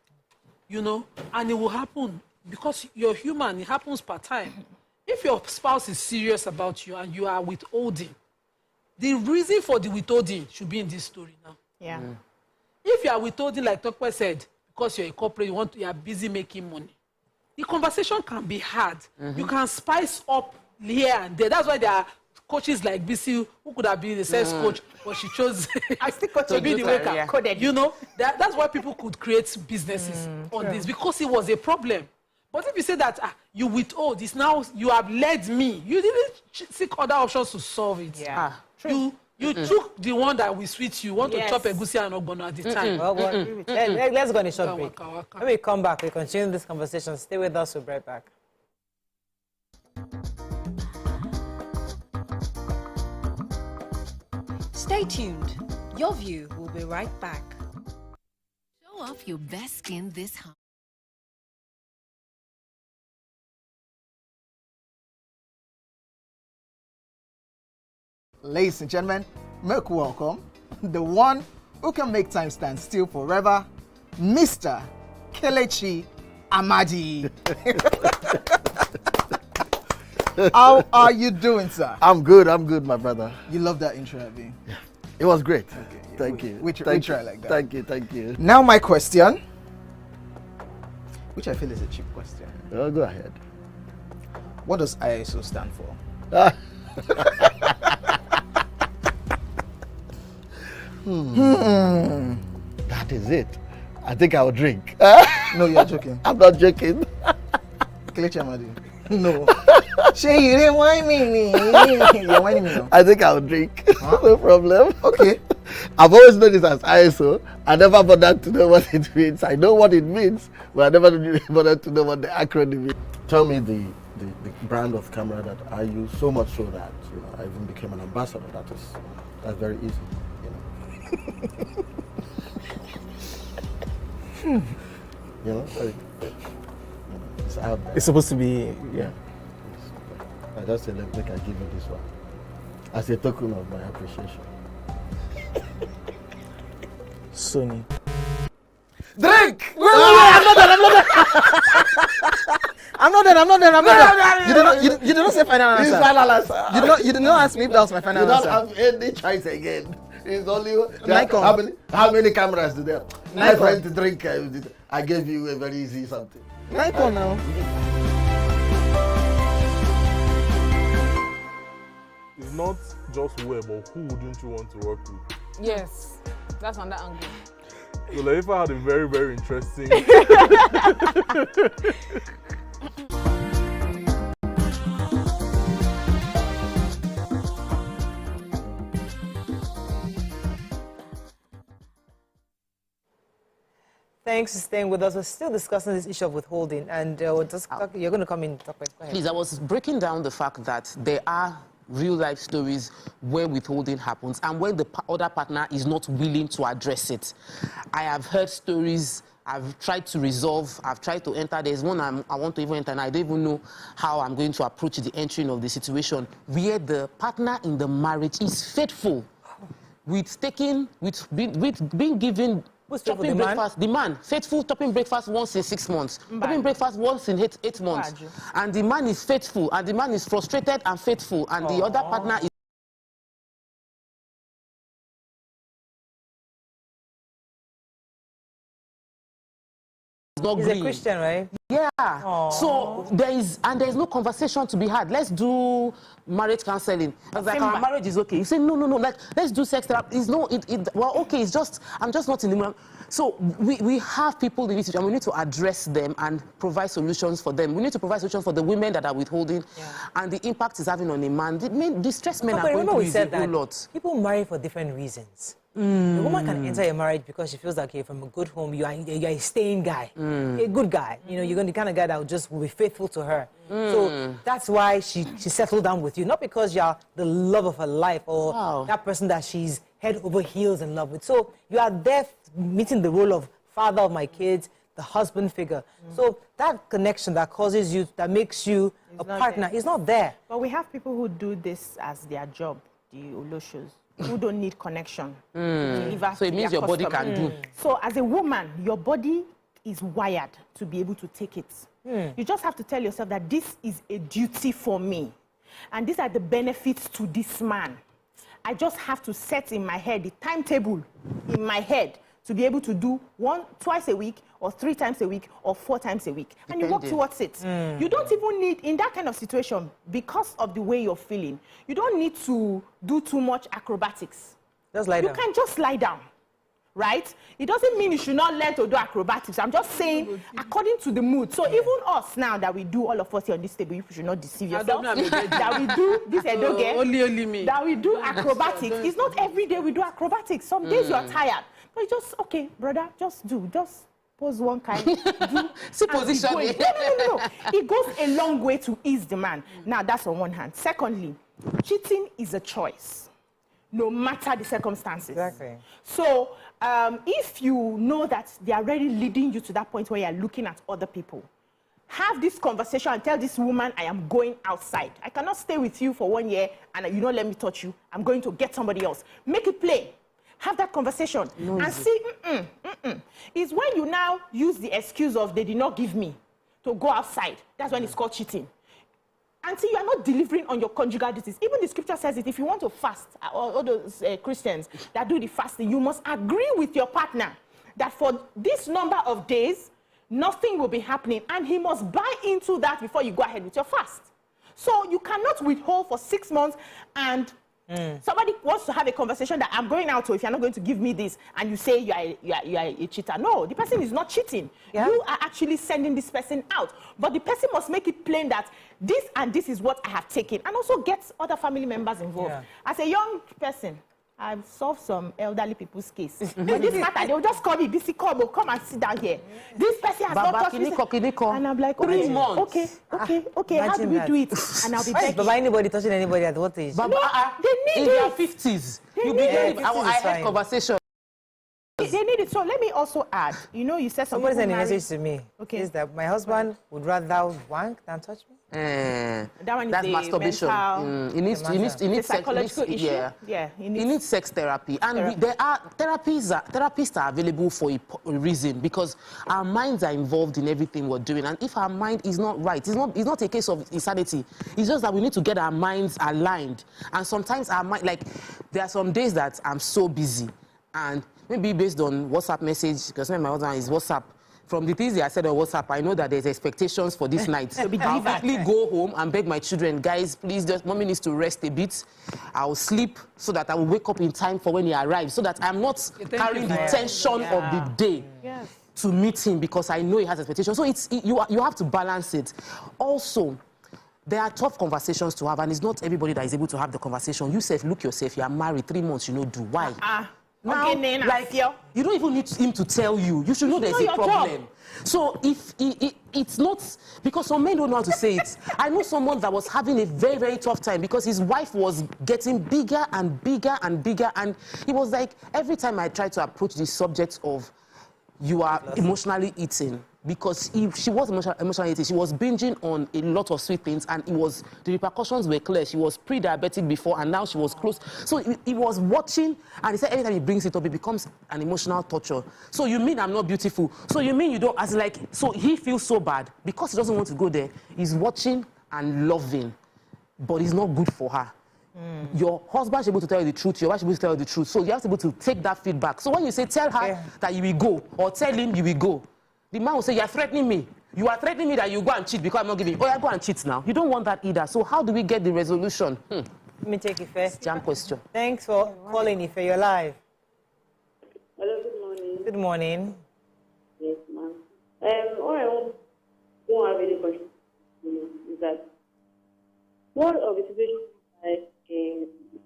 and it will happen because you're human. It happens per time. If your spouse is serious about you and you are withholding, the reason for the withholding should be in this story now. Yeah. If you are withholding, like Tokwe said, because you're a corporate, you are busy making money, the conversation can be hard. You can spice up here and there. That's why there are coaches like BC who could have been the sales coach, but she chose to be the worker. That's why people could create businesses on this, because it was a problem. But if you say that you withhold, it's now you have led me. You didn't seek other options to solve it. Yeah. You took the one that will sweet you. Want to chop egusi and ogbono at the time. Well, let's go on a short break. When we come back, we continue this conversation. Stay with us. We'll be right back. Stay tuned. Your View will be right back. Show off your best skin this holiday. Ladies and gentlemen, make welcome the one who can make time stand still forever, Mr. Kelechi Amadi. How are you doing, sir? I'm good, my brother. You love that intro, Abby? Yeah. It was great. Okay, thank you. We try like that. Thank you. Now my question, which I feel is a cheap question. Oh, go ahead. What does ISO stand for? That is it. I think I'll drink. No, you're joking. I'm not joking. Kelechi Amadi. No. Shay, you didn't whine me. You're whining me now. I think I'll drink. Huh? No problem. Okay. I've always known this as ISO. I never bothered to know what it means. I know what it means, but I never bothered to know what the acronym is. Tell me the brand of camera that I use, so much so that I even became an ambassador. That's very easy. It's out there. It's supposed to be, yeah. I just said, look, I give you this one as a token of my appreciation. Sony. Drink! I'm not done. You did not say final answer. Final answer. You did not ask me if that was my final answer. You don't have any choice again. It's only Nikon. How many cameras do they have? My Nikon. friend to drink. I gave you a very easy something. Nikon now. It's not just where, but who wouldn't you want to work with? Yes, that's on that angle. So Laifa had a very, very interesting. Thanks for staying with us. We're still discussing this issue of withholding, and you're going to come in and talk. Go ahead. Please, I was breaking down the fact that there are real-life stories where withholding happens and when the other partner is not willing to address it. I have heard stories. I've tried to resolve. I've tried to enter. There's one I want to even enter, and I don't even know how I'm going to approach the entering of the situation where the partner in the marriage is faithful with being given. Topping breakfast, the man, faithful, topping breakfast once in 6 months, topping breakfast once in 8 months. And the man is faithful, and the man is frustrated and faithful, and the other partner is not He's green. a Christian, right? Yeah. So there's no conversation to be had. Let's do marriage counseling. I was like, our marriage is okay. You say no. Like, let's do sex therapy. Well, okay. It's just I'm just not in the mood. So we have people in this situation, and we need to address them and provide solutions for them. We need to provide solutions for the women that are withholding, and the impact it's having on a man. The stressed men are going through a whole lot. People marry for different reasons. The woman can enter a marriage because she feels like you're from a good home, you're a staying guy, a good guy. You're the kind of guy that will be faithful to her. So that's why she settled down with you, not because you're the love of her life or that person that she's head over heels in love with. So you are there meeting the role of father of my kids, the husband figure. So that connection that causes you, that makes you a partner, is not there. But we have people who do this as their job, the Oloshos, who don't need connection. So it means your body can do. So as a woman, your body is wired to be able to take it. You just have to tell yourself that this is a duty for me. And these are the benefits to this man. I just have to set in my head the timetable in my head to be able to do twice a week or 3 times a week or 4 times a week. And you work towards it. You don't even need, in that kind of situation, because of the way you're feeling, you don't need to do too much acrobatics. Just lie down. You can just lie down. right? It doesn't mean you should not learn to do acrobatics. I'm just saying according to the mood. So even us now that we do, all of us here on this table, you should not deceive yourself. That we do this only me. That we do acrobatics. It's not every day we do acrobatics. Some days you are tired. But you just, okay, brother, just pose one kind. See position. No. It goes a long way to ease the man. Now, that's on one hand. Secondly, cheating is a choice, no matter the circumstances. Exactly. So, if you know that they are already leading you to that point where you're looking at other people, have this conversation and tell this woman, I am going outside. I cannot stay with you for 1 year and you don't let me touch you. I'm going to get somebody else. Make it plain. Have that conversation and see, It's when you now use the excuse of they did not give me to go outside. That's when it's called cheating. Until you are not delivering on your conjugal duties. Even the scripture says it, if you want to fast, all those Christians that do the fasting, you must agree with your partner that for this number of days, nothing will be happening. And he must buy into that before you go ahead with your fast. So you cannot withhold for 6 months and somebody wants to have a conversation that I'm going out, so if you're not going to give me this, and you say you are a cheater. No, the person is not cheating. Yeah. You are actually sending this person out. But the person must make it plain that this and this is what I have taken, and also get other family members involved. Yeah. As a young person, I've solved some elderly people's case. With this matter, they will just call me, BC, come and sit down here. This person has not touched me. And I'm like, 3 months. Okay, how do we do it? And I'll be begging. Baba, anybody touching anybody at what age? Baba, they need in it. their 50s. You begin I had conversation. They need it. So let me also add, you said somebody sent a message to me. Okay. Is that my husband would rather wank than touch me? That one is that's masturbation. He needs psychological issue. He needs sex therapy. And there are therapists are available for a reason, because our minds are involved in everything we're doing. And if our mind is not right, it's not a case of insanity. It's just that we need to get our minds aligned. And sometimes our mind, like, there are some days that I'm so busy, and maybe based on WhatsApp message, because my husband is WhatsApp. From the things I said on WhatsApp, I know that there's expectations for this night. I'll quickly go home and beg my children, guys, please, mommy needs to rest a bit. I'll sleep so that I will wake up in time for when he arrives, so that I'm not carrying the tension of the day to meet him, because I know he has expectations. So you have to balance it. Also, there are tough conversations to have, and it's not everybody that is able to have the conversation. You look yourself, you are married 3 months, you know, do why? Now, like, you don't even need him to tell you. You should know there's a problem. So if it's not, because some men don't know how to say it. I know someone that was having a very, very tough time because his wife was getting bigger and bigger and bigger. And he was like, every time I try to approach the subject of you are emotionally eating, because she was emotionally eating. She was binging on a lot of sweet things, and the repercussions were clear. She was pre-diabetic before, and now she was close. So he was watching, and he said every time he brings it up, it becomes an emotional torture. So you mean I'm not beautiful? So you mean you don't, so he feels so bad because he doesn't want to go there. He's watching and loving, but it's not good for her. Your husband should be able to tell you the truth, your wife should be able to tell you the truth. So you have to be able to take that feedback. So when you say tell her that you will go, or tell him you will go, the man will say, you are threatening me. You are threatening me that you go and cheat because I'm not giving you. Oh, yeah, go and cheat now. You don't want that either. So how do we get the resolution? Let me take it first. Jam question. Thanks for calling, Ife. You're live. Hello, good morning. Good morning. Yes, ma'am. All I don't have any question is that what of the situation like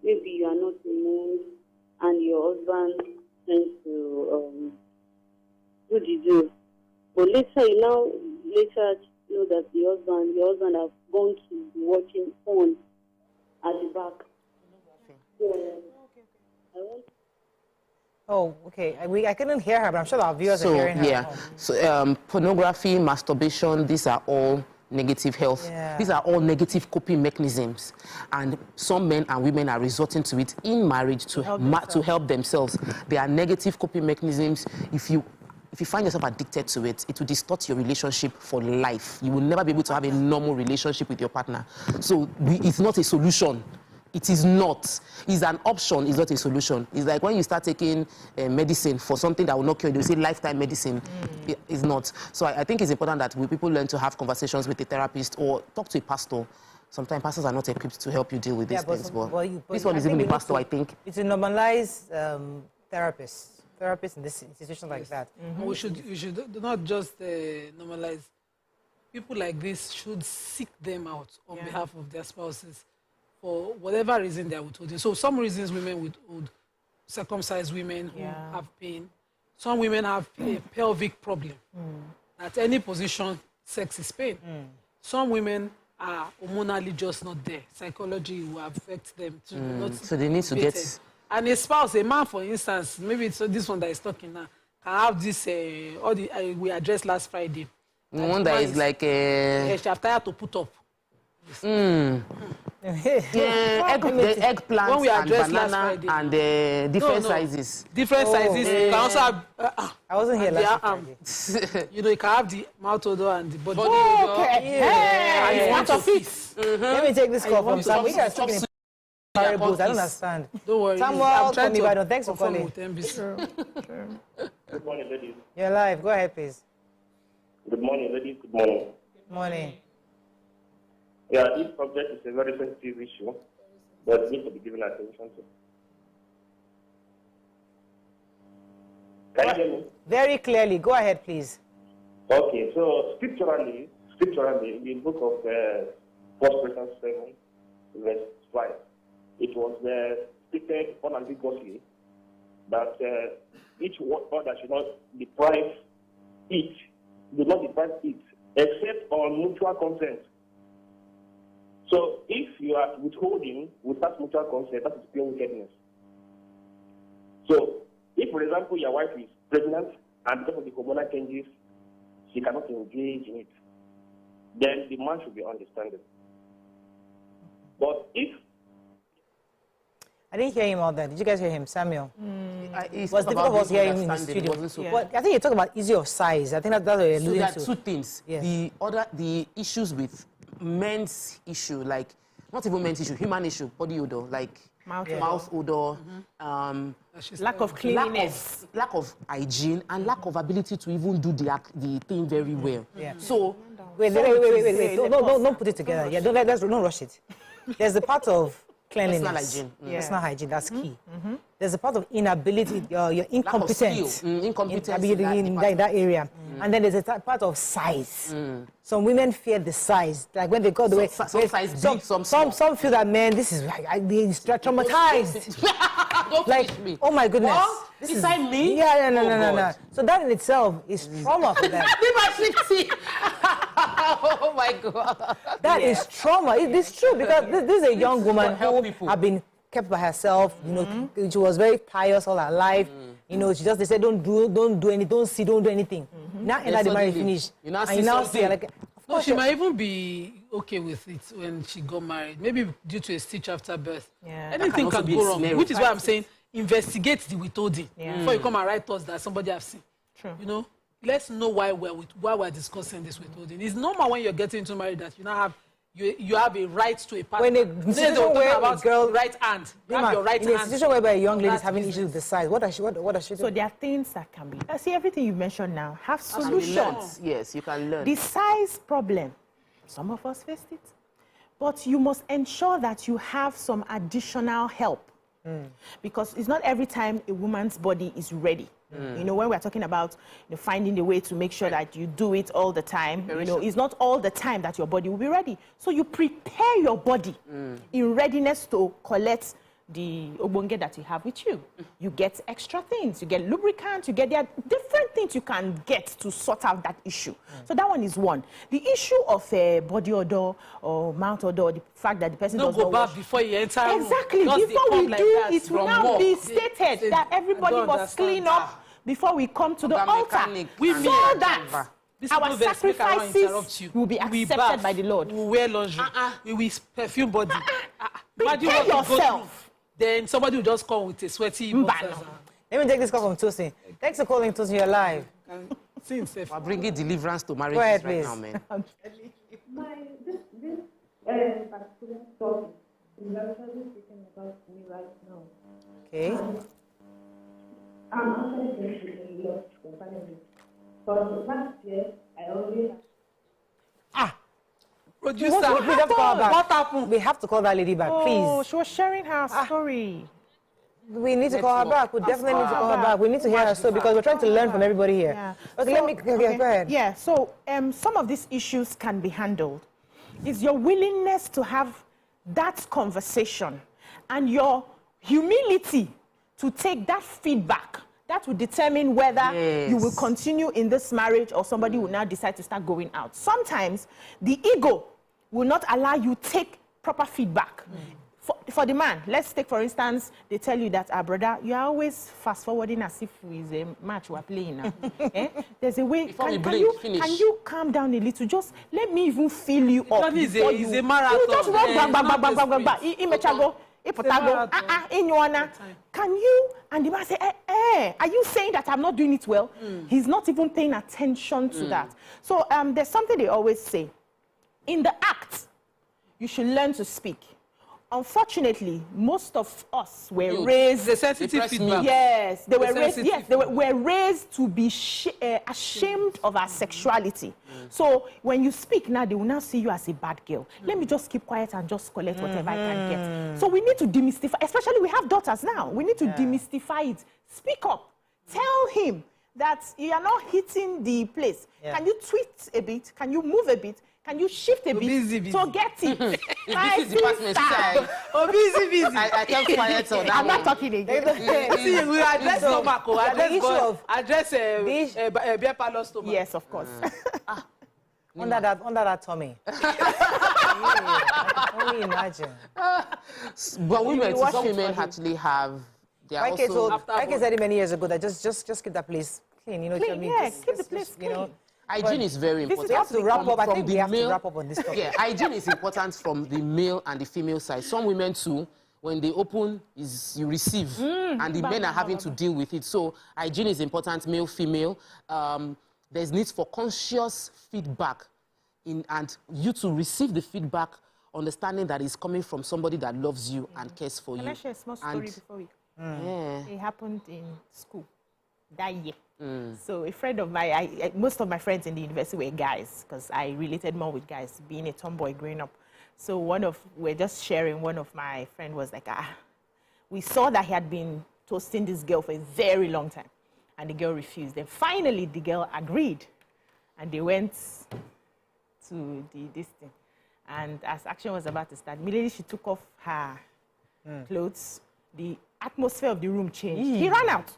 maybe you are not in mood and your husband tends to do the do. But later you know that your husband have gone to be watching porn at the back. Oh, okay. I couldn't hear her, but I'm sure our viewers are hearing her. Yeah. So pornography, masturbation, these are all negative health. Yeah. These are all negative coping mechanisms, and some men and women are resorting to it in marriage to help themselves. They are negative coping mechanisms. If you find yourself addicted to it, it will distort your relationship for life. You will never be able to have a normal relationship with your partner. So it's not a solution. It is not. It's an option. It's not a solution. It's like when you start taking medicine for something that will not cure you, they say lifetime medicine. It's not. So I think it's important that people learn to have conversations with a therapist or talk to a pastor. Sometimes pastors are not equipped to help you deal with these things. But this one is even a pastor, I think. It's a normalized therapist. therapists in this institution like that. And we should not just normalize. People like this should seek them out on behalf of their spouses for whatever reason they are withholding. So some reasons women withhold, circumcised women who have pain. Some women have a pelvic problem. At any position, sex is pain. Some women are hormonally just not there. Psychology will affect them too. So they need to get... And a spouse, a man, for instance, maybe it's this one that is talking now, can have this, we addressed last Friday. One that is like a... She have tired to put up. The eggplant when we and banana and different sizes. Different sizes. You can also have... I wasn't here last Friday. You know, you can have the mouth odor and the body odor. Okay. And you want of it. Let me take this call from Sam. We are talking in parables. I don't understand. Don't worry. Samuel, thanks for calling. Good morning, ladies. You're live. Go ahead, please. Good morning, ladies. Good morning. Morning. Yeah, this subject is a very sensitive issue, but it needs to be given attention to. Can you hear me? Very clearly. Go ahead, please. Okay, so scripturally, in the book of 1 Corinthians 7, verse 5, it was stated unambiguously that each other should not deprive it, do not deprive it, except on mutual consent. So if you are withholding without mutual consent, that is pure wickedness. So if, for example, your wife is pregnant and because of the hormonal changes, she cannot engage in it, then the man should be understanding. But if... I didn't hear him all that. Did you guys hear him, Samuel? It was difficult for us hearing him in the studio. So But I think you talk about issue of size. I think that's what you're alluding to. So there are two things. Yes. The issues with men's issue, like not even men's issue, human issue, body odor, like mouth odor, lack of cleanliness, lack of hygiene, and lack of ability to even do the thing very well. So wait. Don't put it together. Yeah, don't rush it. There's a part of cleanliness. Personal hygiene. Personal hygiene, that's key. There's a part of inability, you're incompetent. In that area. And then there's a part of size. Some women fear the size. Like when they go the way. Some size big, some feel that, man, this is they're traumatized. Don't like, me. Oh my goodness. What? This Inside is, me? Yeah, no. So that in itself is trauma for them. Oh my God. That is trauma. It's true because this is a young woman who has been kept by herself. You know, she was very pious all her life. You know, they said don't do anything, don't do anything. Now the marriage finished. You now see like. No, she might even be okay with it when she got married. Maybe due to a stitch after birth. Anything can go wrong. Which is why I'm saying investigate the withholding before you come and write us that somebody has seen. True. You know, let's know why we're discussing this withholding. It's normal when you're getting into marriage that you now have you have a right to a partner. When a situation where a girl right hand, you have your right hand. In a situation whereby a young lady is having issues with the size, what does she do? So there are things that can be. See, everything you mentioned now have solutions. Yes, you can learn. The size problem, some of us faced it, but you must ensure that you have some additional help. Because it's not every time a woman's body is ready. You know, when we're talking about finding a way to make sure that you do it all the time, it's not all the time that your body will be ready. So you prepare your body in readiness to collect the obonge that you have with you. You get extra things. You get lubricant. You get different things you can get to sort out that issue. So that one is one. The issue of body odor or mouth odor, the fact that the person does not bath before you enter. Exactly. Before we do, it will now be stated that everybody must clean up before we come to the altar. So that our sacrifices will be accepted by the Lord. We wear lingerie. We will perfume body. Prepare yourself. Then somebody will just come with a sweaty boxers. Let me take this call from Tosin. Thanks for calling, Tosin. You're live. We're bringing deliverance to marriages ahead, right please. now, man. This particular topic is actually speaking about me right now. Okay. I'm actually going to a lot concerning this. But last year, I already... Producer, what happened? We have to call that lady back, please. Oh, she was sharing her story. We need to call her back. We definitely need to call her back. We need to hear her story because we're trying to learn from everybody here. Yeah. Okay, So, go ahead. Yeah, so some of these issues can be handled. It's your willingness to have that conversation and your humility to take that feedback. That will determine whether you will continue in this marriage or somebody will now decide to start going out. Sometimes the ego will not allow you to take proper feedback. For the man, let's take for instance, they tell you that, brother, you are always fast forwarding as if it's a match we're playing now. There's a way. Can you calm down a little? Just let me even fill you up. It's a marathon. You just run bang. Can you? And the man say, are you saying that I'm not doing it well? He's not even paying attention to that. So there's something they always say. In the act, you should learn to speak. Unfortunately, most of us were raised. The sensitive feedback. Yes, they were raised. Yes, they were raised to be ashamed of our sexuality. So when you speak now, they will now see you as a bad girl. Let me just keep quiet and just collect whatever I can get. So we need to demystify. Especially we have daughters now. We need to demystify it. Speak up. Tell him that you are not hitting the place. Can you tweet a bit? Can you move a bit? Can you shift a bit to get it? This is department side. Busy. I can't quiet on that. I'm not talking again. See, we address stomach, address beer parlor stomach. Yes, of course. Under that tummy. I can only imagine. But some women actually have. They are also. Like I said many years ago, that just keep that place clean. You know what I mean? Keep the place clean. Hygiene is very important. We have to wrap up. I think we have to wrap up on this topic. Yeah, hygiene is important from the male and the female side. Some women too, when they open, you receive, and the men are having to deal with it. So hygiene is important, male, female. There's need for conscious feedback, and you to receive the feedback, understanding that it's coming from somebody that loves you and cares for you. Can I share a small story before we? It happened in school that year. So a friend of mine, most of my friends in the university were guys because I related more with guys, being a tomboy growing up. So we're just sharing, one of my friend was like, we saw that he had been toasting this girl for a very long time and the girl refused. Then finally the girl agreed and they went to this thing. And as action was about to start, immediately she took off her clothes. The atmosphere of the room changed. He ran out.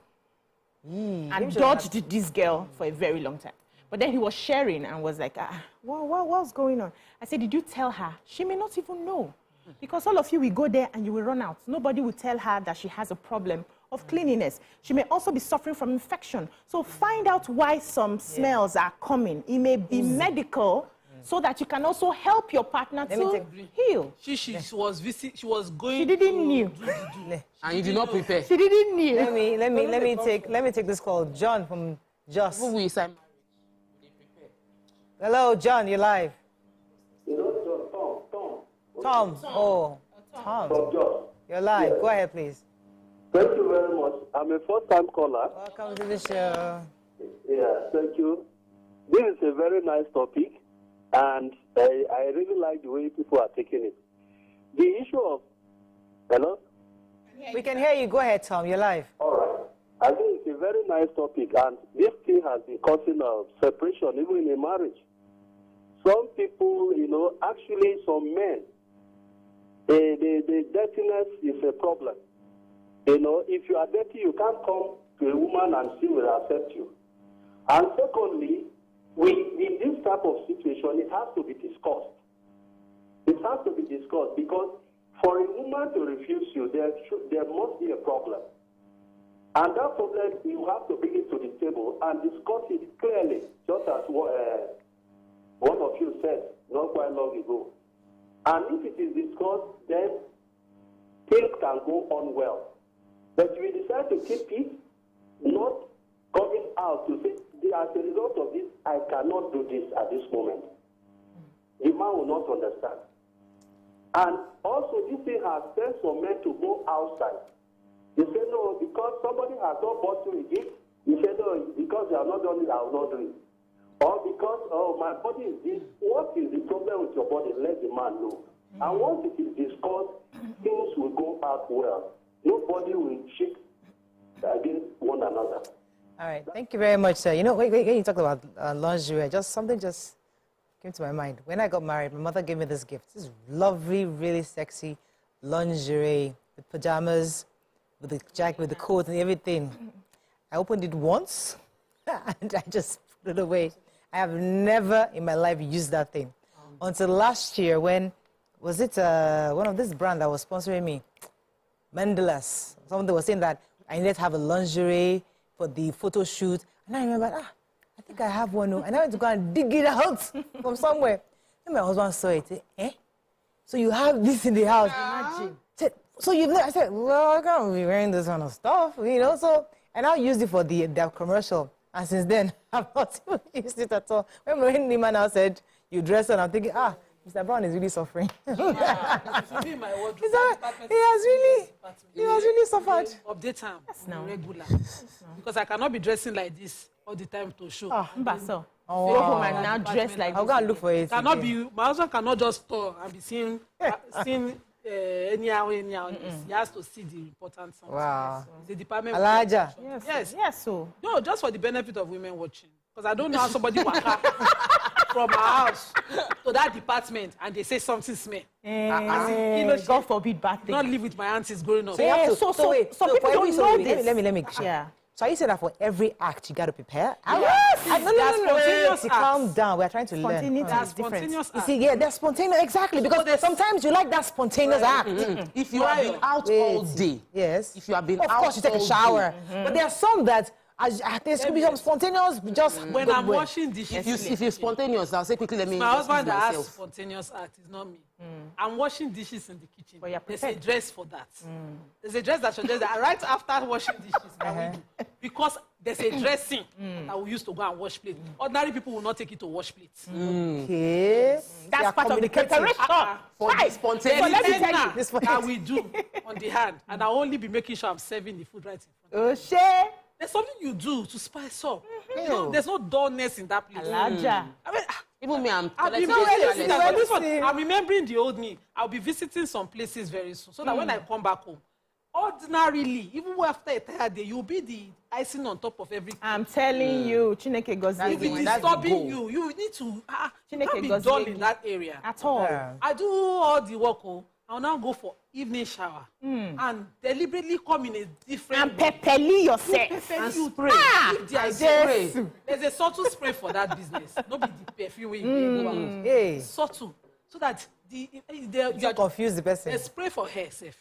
And dodged this girl for a very long time. But then he was sharing and was like, what's going on? I said, did you tell her? She may not even know. Because all of you will go there and you will run out. Nobody will tell her that she has a problem of cleanliness. She may also be suffering from infection. So find out why some smells are coming. It may be medical, so that you can also help your partner to heal. She was going. She didn't knew. And you did not prepare. She didn't knew. Let me take this call. John from Just. Hello, John. You're live. Tom. Oh, Tom. You're live. Go ahead, please. Thank you very much. I'm a first-time caller. Welcome to the show. Yeah, thank you. This is a very nice topic. And I really like the way people are taking it. The issue of... Hello? We can hear you. Go ahead, Tom. You're live. All right. I think it's a very nice topic. And this thing has been causing a separation, even in a marriage. Some people, actually some men, the dirtiness is a problem. If you are dirty, you can't come to a woman and she will accept you. And secondly, in this type of situation, it has to be discussed. It has to be discussed because for a woman to refuse you, there must be a problem. And that problem, you have to bring it to the table and discuss it clearly, just as one of you said not quite long ago. And if it is discussed, then things can go on well. But if you decide to keep it, not coming out to say, as a result of this, I cannot do this at this moment. The man will not understand. And also, this thing has sent some men to go outside. They say, no, because somebody has not bought you a gift, you say, no, because you have not done it, I will not do it. Or because, my body is this. What is the problem with your body? Let the man know. And once it is discussed, things will go out well. Nobody will shame another. All right, thank you very much, sir. You know, when you talked about lingerie, something just came to my mind. When I got married, my mother gave me this gift. This lovely, really sexy lingerie with pajamas, with the jacket, with the coat and everything. I opened it once, and I just put it away. I have never in my life used that thing. Until last year when, was it one of this brand that was sponsoring me? Mendelus. Someone was saying that I needed to have a lingerie for the photo shoot. And I remembered, I think I have one. And I went to go and dig it out from somewhere. Then my husband saw it. So you have this in the house. Imagine. So I said, well, I can't be wearing this kind of stuff, you know. So, and I used it for their commercial. And since then, I've not even used it at all. When Nima now said, you dress on, I'm thinking, Mr. Brown is really suffering. He has really suffered. Update time regular. Because I cannot be dressing like this all the time to show. Go home and now dress like this. I'll go and look for it. Cannot be, my husband cannot just store and be seeing anyhow. He has to see the important something. Wow. The department. Alaja. Yes. So. No, just for the benefit of women watching. Because I don't know how somebody will come from our house to that department and they say something smell. God forbid bad thing. Not live with my aunties growing up. So people don't know this. Let me. Yeah. So you said that for every act you got to prepare? Yes. No. Calm down. We're trying to learn. Spontaneity is different. You see, they're spontaneous, exactly. Because sometimes you like that spontaneous act. If you have been out all day. Yes. If you have been out of course, you take a shower. But there are some that there could be some spontaneous. Just when I'm washing dishes. If you're spontaneous, I'll say quickly. Let me. My husband that has spontaneous act is not me. I'm washing dishes in the kitchen. There's a dress for that. There's a dress that should dress that right after washing dishes. Because there's a dressing that we used to go and wash plates. Ordinary people will not take it to wash plates. Okay. That's part of the preparation. For the spontaneity. Let me tell you that we do on the hand. And I'll only be making sure I'm serving the food right in front of me. There's something you do to spice up. You know, there's no dullness in that place. Alaja. I mean, even me, I'm remembering the old me. I'll be visiting some places very soon. So that when I come back home, ordinarily, even after a tired day, you'll be the icing on top of everything. I'm telling you, Chineke Gozi. If it is disturbing you, you need to not be dull in that area. At all. Yeah. I do all the work. I'll now go for evening shower and deliberately come in a different and pepperly yourself and spray. There's a subtle spray for that business. Not be the perfume you go out. Subtle, so that you confuse the person. A spray for hair, safe.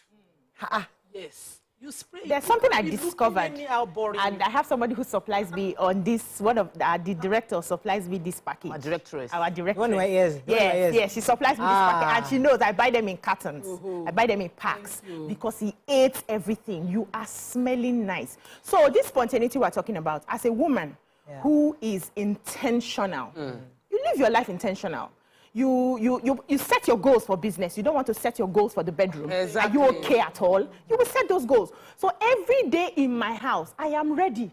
Yes. You spray. There's something I discovered, and I have somebody who supplies me on this. One of the director supplies me this package. Our directress. One of my ears. Yes. She supplies me this package, and she knows I buy them in cartons. I buy them in packs because he eats everything. You are smelling nice. So this spontaneity we're talking about, as a woman who is intentional, you live your life intentional. You set your goals for business. You don't want to set your goals for the bedroom. Exactly. Are you okay at all? You will set those goals. So every day in my house, I am ready.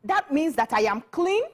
That means that I am clean.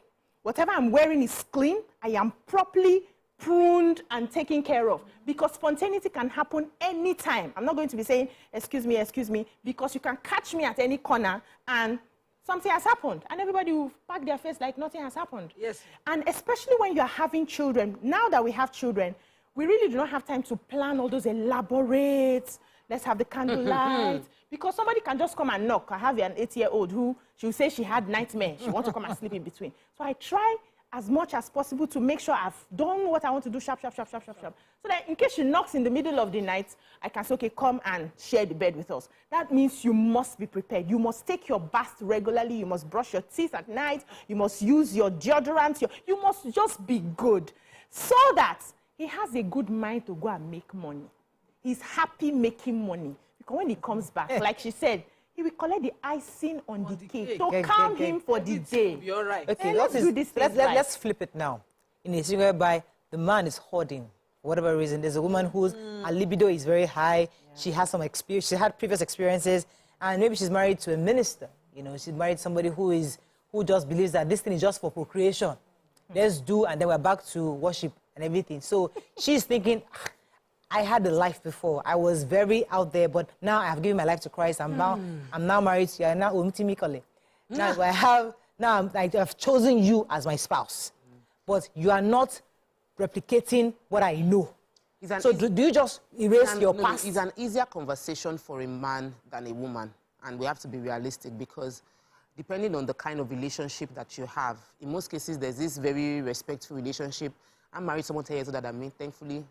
Whatever I'm wearing is clean. I am properly pruned and taken care of. Because spontaneity can happen anytime. I'm not going to be saying, excuse me, because you can catch me at any corner and something has happened, and everybody will pack their face like nothing has happened. Yes. And especially when you're having children, now that we have children, we really do not have time to plan all those elaborate, let's have the candlelight, because somebody can just come and knock. I have an 8-year-old who, she'll say she had nightmare. She wants to come and sleep in between. So I try as much as possible to make sure I've done what I want to do, sharp. So that in case she knocks in the middle of the night, I can say, okay, come and share the bed with us. That means you must be prepared. You must take your bath regularly. You must brush your teeth at night. You must use your deodorant. You must just be good so that he has a good mind to go and make money. He's happy making money. Because when he comes back, like she said, he will collect the icing on the cake. So calm him for the day. You're right. Okay, let's do this. Let's flip it now. In a situation whereby the man is hoarding, for whatever reason, there's a woman whose her libido is very high. She has some experience. She had previous experiences, and maybe she's married to a minister. You know, she's married to somebody who just believes that this thing is just for procreation. Let's do, and then we're back to worship and everything. So she's thinking, I had a life before. I was very out there, but now I have given my life to Christ. I'm now married to you. Now Now I've chosen you as my spouse, but you are not replicating what I know. So do you just erase your past? It's an easier conversation for a man than a woman, and we have to be realistic because depending on the kind of relationship that you have, in most cases there's this very respectful relationship. I'm married to someone 10 years older than me, thankfully.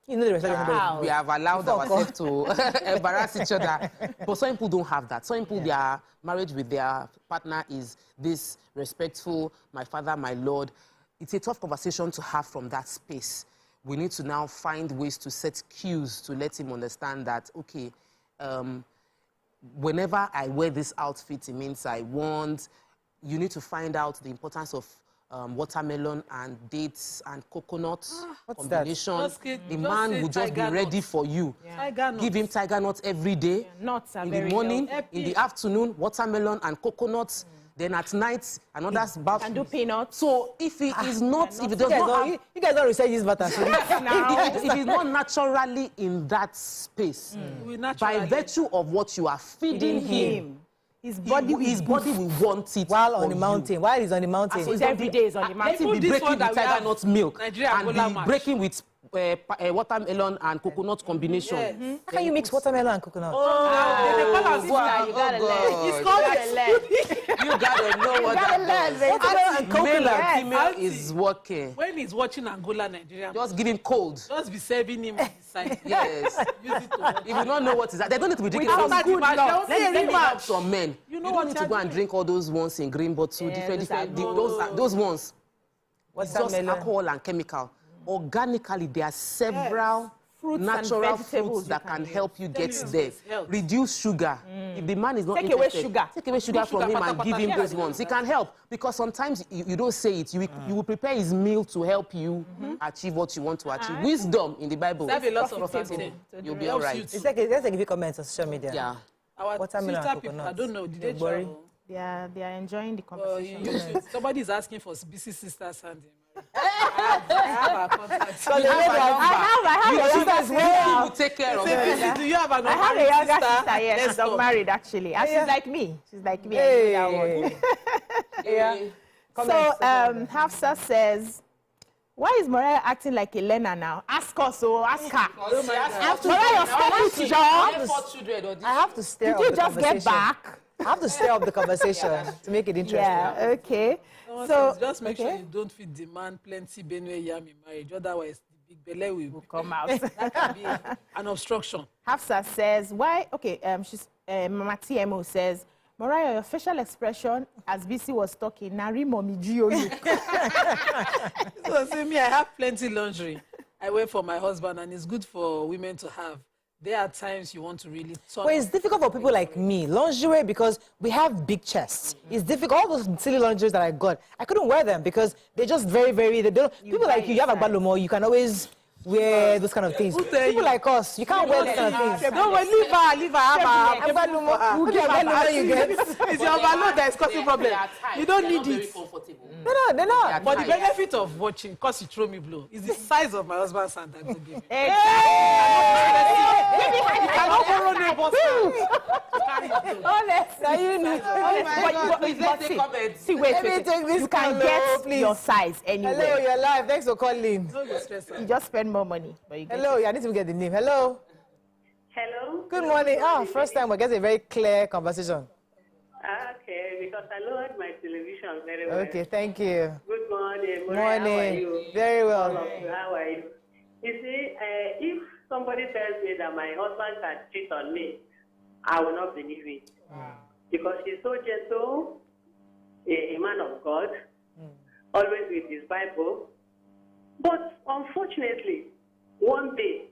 You know the respect we have allowed ourselves to embarrass each other. But some people don't have that. Some people, their marriage with their partner is this respectful, my father, my lord. It's a tough conversation to have from that space. We need to now find ways to set cues to let him understand that, okay, whenever I wear this outfit, it means I want. You need to find out the importance of watermelon and dates and coconut combination. The man will just be ready for you. Give him tiger nuts every day. Nuts are in very the morning, healthy. in the afternoon, watermelon and coconuts. Then at night, another bath. And do peanuts. So if he is not, if he does not have, you guys don't research this matter. if he's not naturally in that space, by virtue of what you are feeding him, his body will want it. While on the mountain. While he's on the mountain. So every day is on the mountain. Let him be breaking with tiger nut milk Nigeria and be breaking with watermelon and coconut combination. Yes. How can you mix watermelon and coconut? It's called you gotta know what that does. Male and female is working. When he's watching Angola, Nigeria, just give him cold. Just be serving him inside. Yes. Use it to if you don't know what is that, they don't need to be drinking all those good Let me help some men. You don't need to go and drink all those ones in green bottle, different. Those ones. It's just alcohol and chemical. Organically, there are several natural fruits that can help you get there. Reduce sugar. If the man is not interested, take away sugar from him and give him those ones. It can help because sometimes you don't say it. You will prepare his meal to help you achieve what you want to achieve. Wisdom in the Bible. You'll be all right. Let's take a few comments on social media. Yeah. Our watermelon Twitter people, I don't know, did they travel? They are enjoying the conversation. Somebody is asking for BC Sister Sandy. I have a younger sister, yes, she's not married actually. And she's like me. She's like me. So Hafsa says, why is Mariah acting like a learner now? Ask us, ask her. Mariah, stop it, John. I have to stir up the conversation. Did you just get back? I have to stir up the conversation to make it interesting. Yeah, okay. So just make sure you don't feed the man plenty Benue yam in marriage. Otherwise, the big belly will come out. That can be an obstruction. Hafsa says, why? Okay, Mama TMO says, Mariah, your facial expression as BC was talking, Nari Mommy Gio. So see me, I have plenty laundry. I wear for my husband, and it's good for women to have. There are times you want to really turn. Well, it's difficult for people like me. Lingerie, because we have big chests. It's difficult. All those silly lingeries that I got, I couldn't wear them because they're just very, very... They don't, people like you have a balomo, you can always wear those kind of things. People like us, you can't wear those kind of things. Don't worry, leave her. Who get balomo you get? It's your overload that is causing problem. You don't need it. They're not. For the benefit of watching, because you throw me blow, is the size of my husband's hand that could give me. You cannot borrow neighbor's Honest. Now you need. Oh my God. See, wait. You can get your size anywhere. Hello, you're live. Thanks for calling. You just spend more money. But you get hello, I need to get the name. Hello. Hello. Good morning. First time we get a very clear conversation. Okay, because I lowered my television very well. Okay, thank you. Good morning. Morning. How are you? Very well. All of you, how are you? You see, if somebody tells me that my husband can cheat on me, I will not believe it. Because he's so gentle, a man of God, always with his Bible. But unfortunately, one day,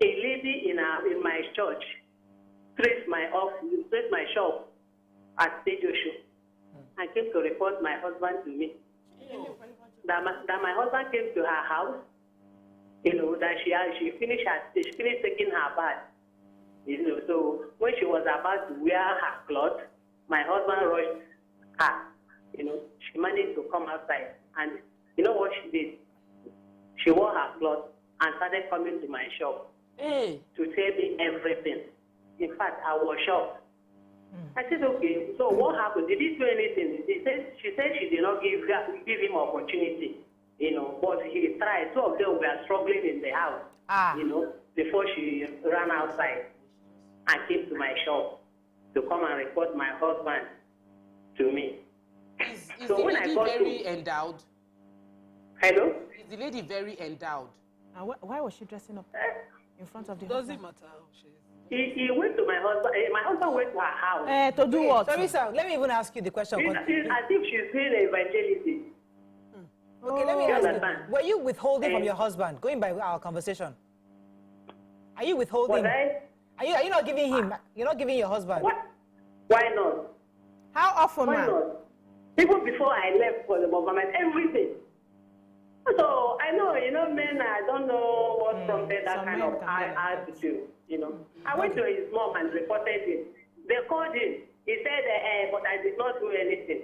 a lady in my church traced my shop at Tejoshua and came to report my husband to me. That my husband came to her house, that she finished taking her bath. So when she was about to wear her clothes, my husband rushed her. She managed to come outside, and you know what she did? She wore her clothes and started coming to my shop to tell me everything. In fact, I was shocked. I said, okay, so what happened? Did he do anything? She said she did not give him opportunity, but he tried. Two of them were struggling in the house, before she ran outside and came to my shop to come and report my husband to me. Is so the when lady I got very to... endowed? Hello? Is the lady very endowed? Why was she dressing up in front of the Doesn't matter how she is. He went to my husband. My husband went to her house. To do what? Sorry, sir. Let me even ask you the question. As if she's doing evangelism. Okay, let me ask you. Were you withholding from your husband? Going by our conversation. Are you withholding? Are you not giving him? You're not giving your husband? What? Why not? How often, Why not? Even before I left for the government, everything. So I know, men, I don't know what prompted that kind of attitude, I went to his mom and reported him. They called him. He said, but I did not do anything.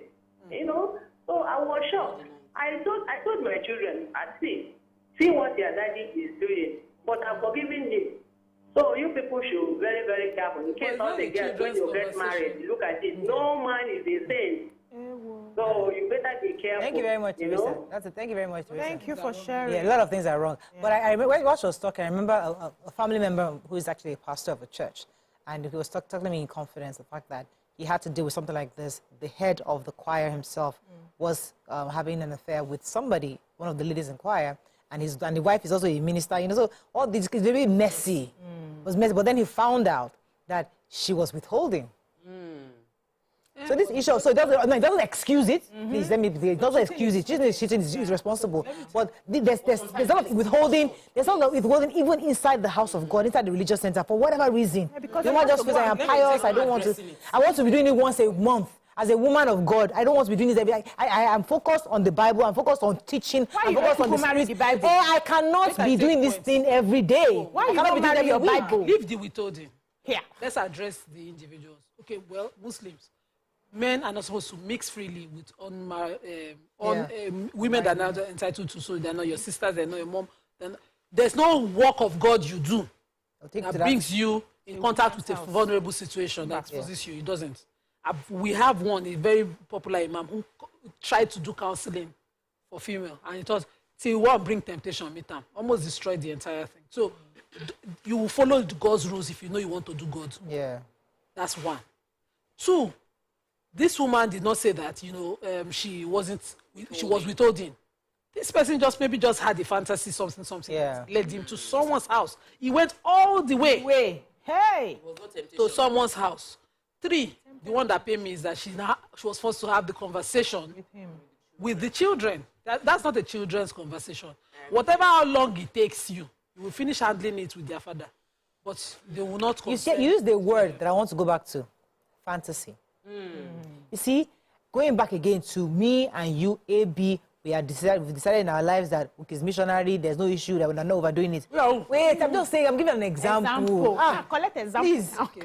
So I was shocked. I told my children, see what their daddy is doing, but I'm forgiving him. So you people should be very, very careful. In case all the girls, when you get married, look at it. No man is the same. So you better be careful. Thank you very much, Teresa. Thank you very much, Teresa. Thank you for sharing. Yeah, a lot of things are wrong. Yeah. But I remember, while she was talking, I remember a family member who is actually a pastor of a church, and he was talking to me in confidence the fact that he had to deal with something like this. The head of the choir himself was having an affair with somebody, one of the ladies in choir, and the wife is also a minister. So all this is very messy. It was messy. But then he found out that she was withholding. So this issue, so it doesn't excuse it. Please let me. It doesn't excuse it. Cheating is responsible. But there's a lot of withholding. There's a lot of withholding even inside the house of God, inside the religious center, for whatever reason. Because you might just feel like I'm pious. I don't want to. I want to be doing it once a month. As a woman of God, I don't want to be doing this every day. I am focused on the Bible. I'm focused on teaching. I'm focused on the Bible. I cannot be doing this thing every day. Why you not marry your Bible? Leave the withholding. Here, let's address the individuals. Okay, well, Muslims. Men are not supposed to mix freely with women that are not entitled to, so they're not your sisters, they're not your mom. There's no work of God you do that brings you in contact with a vulnerable situation that exposes you. It doesn't. We have a very popular imam who tried to do counseling for female, and it was, see, one bring temptation, meet them, almost destroyed the entire thing. So you will follow God's rules if you know you want to do God. Yeah. That's one. Two, this woman did not say that, she was withholding. This person maybe just had a fantasy, something that led him to someone's house. He went all the way. To someone's house. Three, the one that paid me is that she was forced to have the conversation with the children. That's not a children's conversation. Whatever how long it takes you will finish handling it with their father. But they will not consent. You use the word that I want to go back to. Fantasy. You see, going back again to me and you, AB, we've decided in our lives that it's missionary, there's no issue, that we're not overdoing it. No. Wait, I'm just saying, I'm giving an example. Collect example. Please. Okay.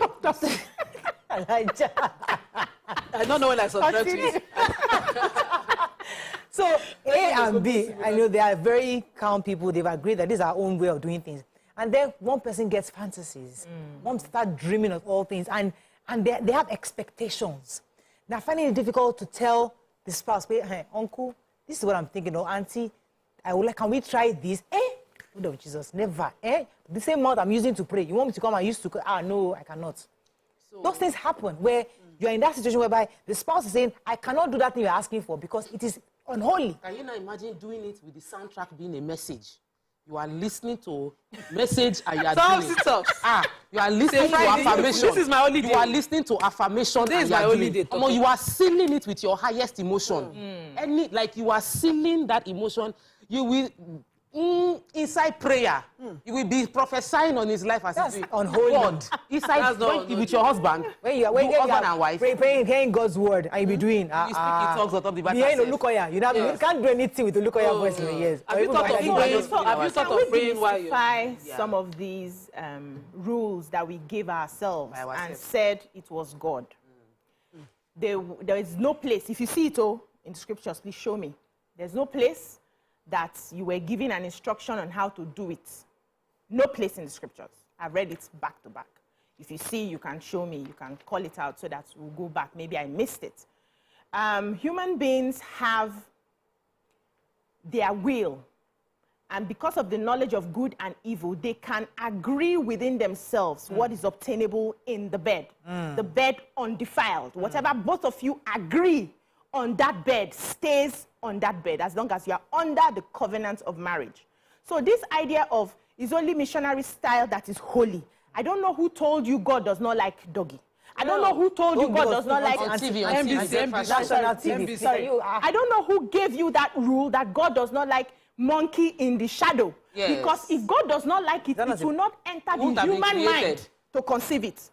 I don't know when I subscribe to it. So, A and B, I know they are very calm people. They've agreed that this is our own way of doing things. And then one person gets fantasies. One starts dreaming of all things. And they have expectations. Now, finding it difficult to tell the spouse, hey, uncle, this is what I'm thinking, or auntie, can we try this? Lord of Jesus, never. The same mouth I'm using to pray. You want me to come and use to, no, I cannot. So, those things happen where you're in that situation whereby the spouse is saying, I cannot do that thing you're asking for because it is unholy. Can you not imagine doing it with the soundtrack being a message? You are listening to message and you are doing it. You are listening to affirmation. This is my only day. You are listening to affirmation. This is my only day. You are sealing it with your highest emotion. You are sealing that emotion. You will inside prayer. You will be prophesying on his life as that's unholy. God. Inside with your husband. When you're husband and wife. Praying God's word and you be doing. You speak in tongues on top of the Bible. You can't do anything with the Lukoya voice in the years. Have you thought of praying while you some of these rules that we give ourselves and said it was God? There is no place. If you see it in the scriptures, please show me. There's no place that you were given an instruction on how to do it. No place in the scriptures. I've read it back to back. If you see, you can show me, you can call it out so that we'll go back. Maybe I missed it. Human beings have their will. And because of the knowledge of good and evil, they can agree within themselves what is obtainable in the bed. The bed undefiled. Whatever both of you agree on that bed stays on that bed as long as you are under the covenant of marriage. So this idea of is only missionary style that is holy. I don't know who told you God does not like doggy. I don't know who told you God does not like NBC. National TV. Sorry, I don't know who gave you that rule that God does not like monkey in the shadow. Yes. Because if God does not like it, it will not enter the human mind to conceive it.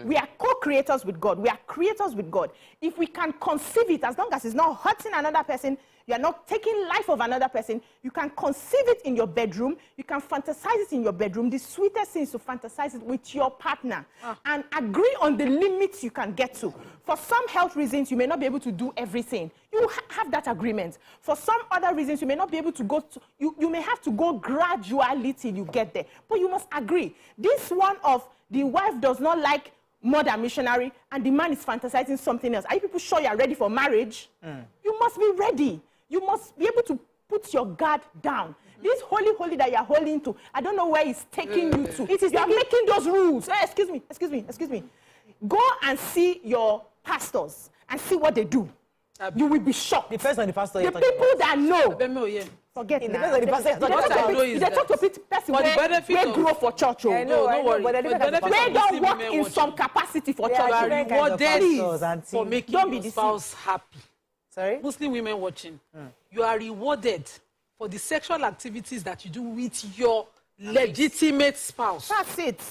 We are co-creators with God. We are creators with God. If we can conceive it, as long as it's not hurting another person, you are not taking life of another person, you can conceive it in your bedroom, you can fantasize it in your bedroom. The sweetest thing is to fantasize it with your partner and agree on the limits you can get to. For some health reasons, you may not be able to do everything. You have that agreement. For some other reasons, you may not be able to go to, you may have to go gradually till you get there. But you must agree. This one of the wife does not like mother missionary and the man is fantasizing something else. Are you people sure you are ready for marriage? You must be ready. You must be able to put your guard down. This holy that you are holding to, I don't know where it's taking you to. You are making those rules. Excuse me. Go and see your pastors and see what they do. You will be shocked. Depends on the pastor. The people that know. Forget it. Depends on the pastor. They talk to person where grow for church. No worry. They don't work in some capacity for church. You are rewarded for making your spouse happy. Sorry? Muslim women watching, you are rewarded for the sexual activities that you do with your legitimate spouse. That's it.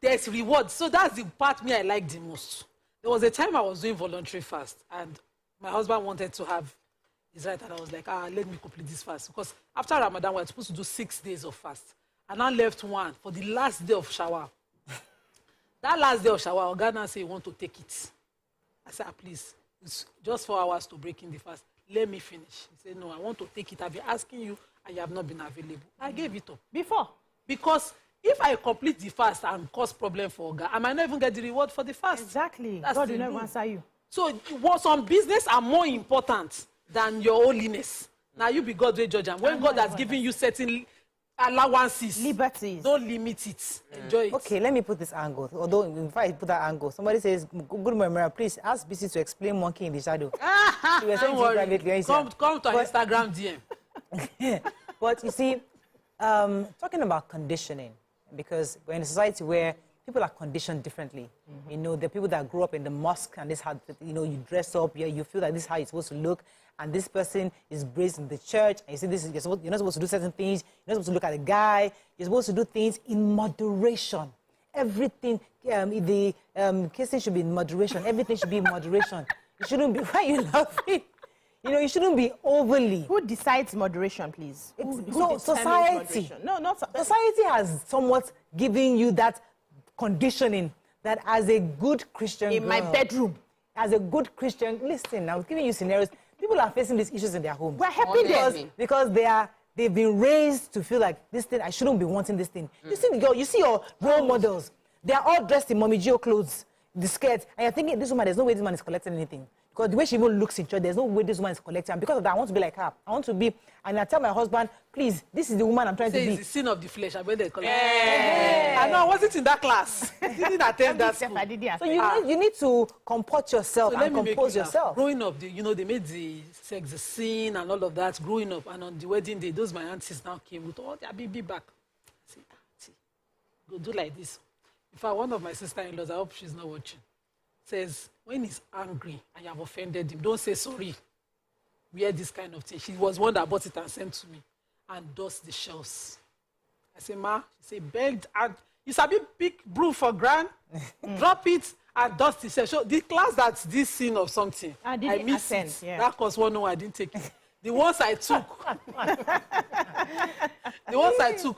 There's reward. So that's the part I like the most. There was a time I was doing voluntary fast, and my husband wanted to have his right, and I was like, let me complete this fast. Because after Ramadan, we were supposed to do 6 days of fast. And I left one for the last day of shower. That last day of shower, Ghana said, you want to take it. I said, please. It's just 4 hours to break in the fast. Let me finish. He said, no, I want to take it. I've been asking you, and you have not been available. I gave it up. Before? Because if I complete the fast and cause problem for Oga, I might not even get the reward for the fast. Exactly. That's God will never answer you. So some business are more important than your holiness. Now you be God will judge. And when God has given you certain allowances, liberties, don't limit it. Enjoy it. Okay, let me put this angle. Although if I put that angle, somebody says, good morning, please ask BC to explain monkey in the shadow. Don't worry. Come to our Instagram DM. But you see, talking about conditioning, because we're in a society where people are conditioned differently. You know, the people that grew up in the mosque and this how, you dress up, you feel like this is how you're supposed to look, and this person is raised in the church, and you see this, you're not supposed to do certain things, you're not supposed to look at a guy, you're supposed to do things in moderation. Everything, the kissing should be in moderation, everything should be in moderation. You shouldn't be, why are you laughing? You shouldn't be overly. Who decides moderation, please? So society. No, not society has somewhat given you that conditioning that as a good Christian in my bedroom, as a good Christian, listen, I'm giving you scenarios. People are facing these issues in their homes. We're happy because they've been raised to feel like this thing, I shouldn't be wanting this thing. You see your role models. They are all dressed in Mommy Gio clothes, the skirt, and you're thinking, this woman, there's no way this woman is collecting anything. Because the way she even looks in church, there's no way this woman is collecting. And because of that, I want to be like her. I want to be, and I tell my husband, please, this is the woman I'm trying to be. It's the sin of the flesh. I went there. I know, I wasn't in that class. I didn't attend that school. So you need to comport yourself and compose yourself. Growing up, they made the sex the sin and all of that. Growing up, and on the wedding day, those my aunties now came with all their baby back. I said, auntie, go do like this. In fact, one of my sister-in-laws, I hope she's not watching, says, when he's angry and you have offended him, don't say sorry. Wear this kind of thing. She was one that bought it and sent to me. And dust the shelves. I say, ma, she say, bend and you sabi pick broom for grand, drop it and dust the shelves. So the class that's this scene of something, I missed it. Yeah. That course one, no, I didn't take it. The ones I took,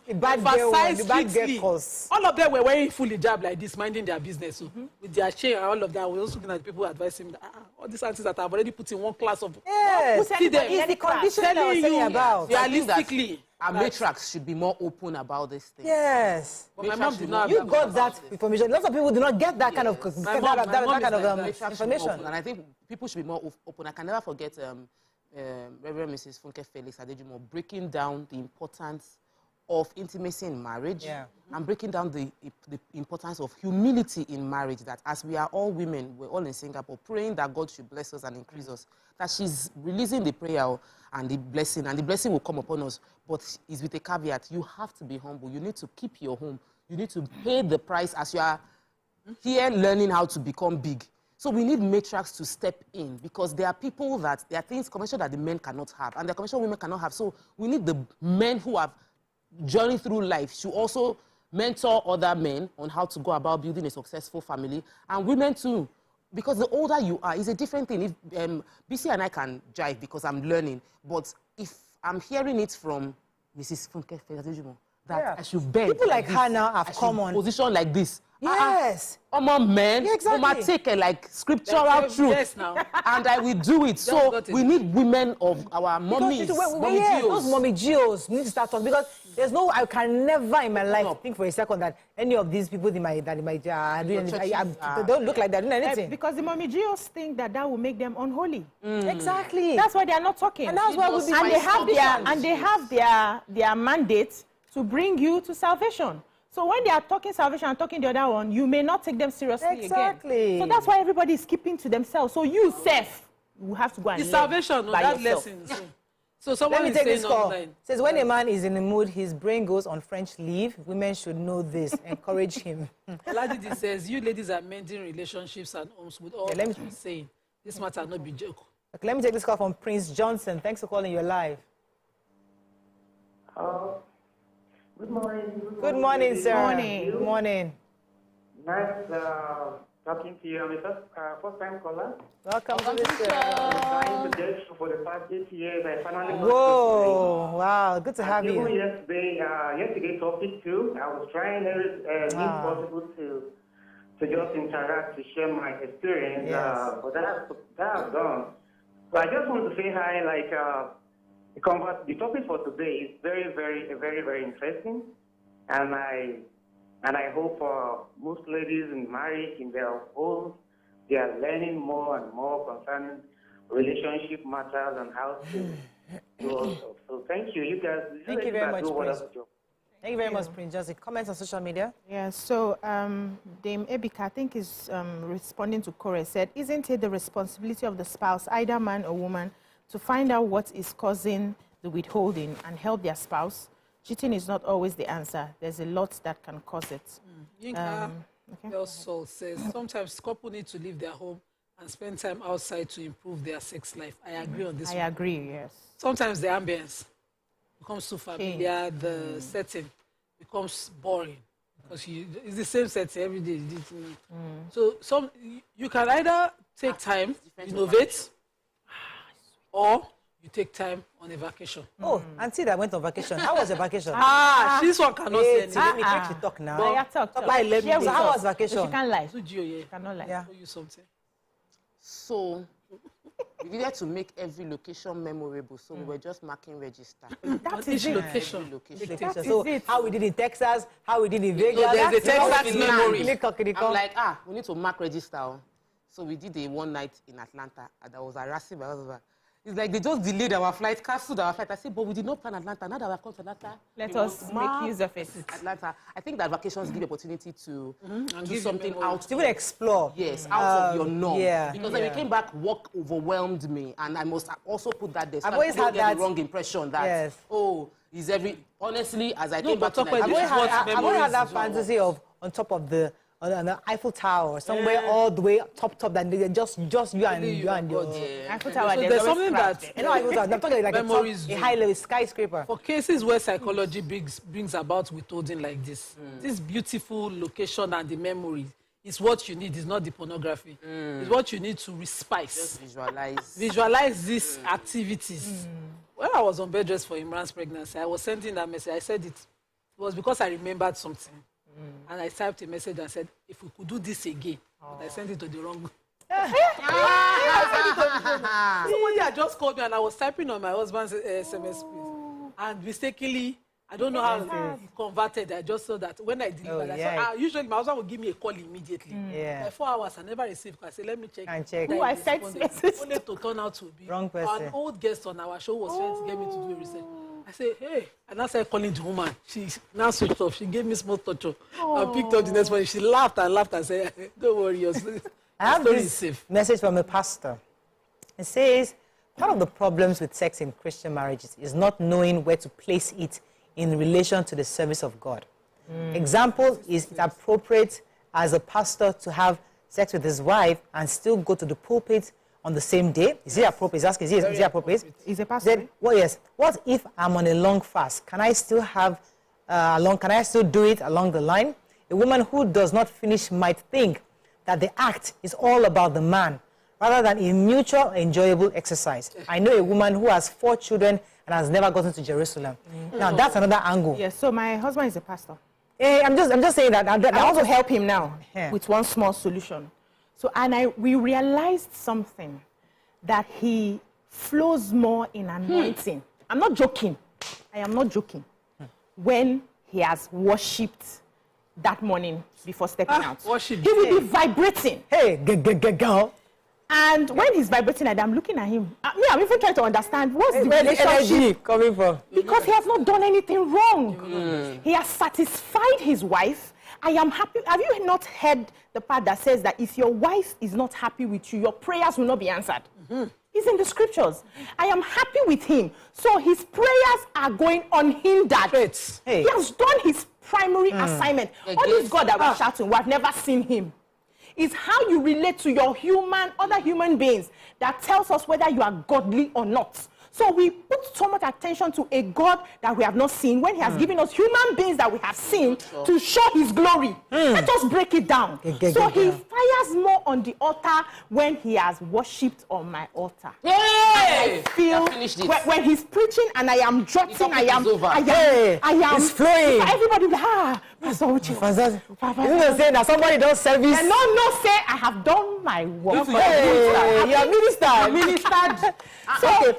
emphasized strictly. All of them were wearing full hijab like this, minding their business. So with their chair and all of that, we also looking at people advising that all these aunties that have already put in one class of... Yes, see them. It's the condition that I was saying about. Realistically. Our matriarchs should be more open about this thing. Yes. But my mom did not. You got that information. Lots of people do not get that kind of information. And I think people should be more open. I can never forget Reverend Mrs. Funke Felix Adejumo breaking down the importance of intimacy in marriage and breaking down the importance of humility in marriage, that as we are all women, we're all in Singapore, praying that God should bless us and increase us, that she's releasing the prayer and the blessing will come upon us, but it's with a caveat. You have to be humble. You need to keep your home. You need to pay the price as you are here learning how to become big. So we need matriarchs to step in, because there are people there are things, convention that the men cannot have, and the convention women cannot have. So we need the men who have journey through life to also mentor other men on how to go about building a successful family, and women too, because the older you are is a different thing. If BC and I can jive because I'm learning, but if I'm hearing it from Mrs. Funke Felix that I should bend, people like her now have come on position like this. Yes. Men, exactly. take like scriptural truth, yes, now. and I will do it. So we need women of our mummies, those mommy geos need to start talking, because there's no, I can never in my life think for a second that any of these people they don't look like they're doing anything. Because the mommy geos think that will make them unholy. Exactly. That's why they are not talking. And that's why we'll be and they have their mandate to bring you to salvation. So when they are talking salvation and talking the other one, you may not take them seriously again. So that's why everybody is keeping to themselves. So you, Seth, you have to go and learn salvation, by that yourself. lesson. So someone Let me take this call. Online. Says when a man is in the mood, his brain goes on French leave. Women should know this. Encourage him. Ladidi says, you ladies are mending relationships and homes with all that you're saying. This matter not be joke. Okay, let me take this call from Prince Johnson. Thanks for calling. You're live. Good morning. Good morning, sir. Good morning. Nice talking to you. I'm a first-time caller. Welcome to the show. Trying to judge for the past 8 years. I finally Whoa! Wow, good to have you. Yesterday topic too. I was trying if possible to just interact, to share my experience. But that's done. So I just want to say hi. The topic for today is very, very, very, very interesting, and I hope most ladies in marriage, in their homes, they are learning more and more concerning relationship matters and how to do also. So thank you. You guys. Thank you very much, Prince. Thank you very much, Prince. Just comments on social media. Yeah. So Dame Ebika, I think, is responding to Kore, said, "Isn't it the responsibility of the spouse, either man or woman, to find out what is causing the withholding and help their spouse? Cheating is not always the answer. There's a lot that can cause it." Yinka Soul says, sometimes couples need to leave their home and spend time outside to improve their sex life. I agree on this one. I agree, yes. Sometimes the ambience becomes too familiar, the setting becomes boring, because it's the same setting every day. So you can either take time, innovate, or you take time on a vacation. Oh, Auntie that went on vacation. How was your vacation? This one cannot say anything. Let me quickly talk now. Talk. So how was vacation? She can't lie. So Gio, cannot lie. Yeah. Show you something. So we needed to make every location memorable. So we were just marking register. That is location. So how we did in Texas, how we did in Vegas. So there's a Texas memory. I'm like, we need to mark register. So we did a one night in Atlanta, and I was harassing my husband. It's like they just delayed our flight, canceled our flight. I said, but we did not plan Atlanta. Now that we have come to Atlanta, let us make use of it. Atlanta. I think that vacations give opportunity to do something out. To even explore. Yes, out of your norm. Yeah. Because when we came back, work overwhelmed me. And I must also put that there. So I've always had the wrong impression that, honestly, as I came back to Nigeria, I've always had that fantasy of on top of the Eiffel Tower or somewhere all the way top that they just you and your Eiffel Tower. So there's something that I'm talking like a high level skyscraper. For cases where psychology brings about withholding like this, this beautiful location and the memory is what you need. It's not the pornography. It's what you need to respice. Just visualize these activities. When I was on bed rest for Imran's pregnancy, I was sending that message. I said it was because I remembered something. And I typed a message and said, if we could do this again, but I sent it to the wrong. Somebody had just called me and I was typing on my husband's SMS. and mistakenly, I don't know how it converted. I just saw that when I delivered, usually my husband would give me a call immediately. Like 4 hours, I never received. I said, let me check. Who I sent message. Only to turn out to be wrong person. An old guest on our show was trying to get me to do a research. I said, hey, and I started calling the woman. She now switched off. She gave me small torture. I picked up the next morning. She laughed and laughed and said, don't worry, your story is safe. Message from a pastor. It says, part of the problems with sex in Christian marriages is not knowing where to place it in relation to the service of God. Example, is it appropriate as a pastor to have sex with his wife and still go to the pulpit on the same day? Is it appropriate? He's asking, is it appropriate? Is a pastor? Then, well, yes. What if I'm on a long fast? Can I still have can I still do it along the line? A woman who does not finish might think that the act is all about the man rather than a mutual enjoyable exercise. I know a woman who has 4 children and has never gotten to Jerusalem. Now that's another angle. Yes, so my husband is a pastor. I'm just saying that. I want to help him now with one small solution. So, we realized something, that he flows more in anointing. I'm not joking. I am not joking. When he has worshipped that morning before stepping out, he will be vibrating. Hey, girl. And when he's vibrating, I'm looking at him. I'm even trying to understand what's the relationship energy coming from. Because he has not done anything wrong. He has satisfied his wife. I am happy. Have you not heard the part that says that if your wife is not happy with you, your prayers will not be answered? It's in the scriptures. I am happy with him. So his prayers are going unhindered. He has done his primary assignment. All this God that we're shouting, we have never seen him. It's how you relate to other human beings that tells us whether you are godly or not. So we put so much attention to a God that we have not seen when he has given us human beings that we have seen to show his glory. Let us break it down. So he fires more on the altar when he has worshipped on my altar. I feel when he's preaching and I am jotting, I am it's flowing. Everybody Pastor Uche. You say that somebody does service. And no say I have done my work. You are ministered.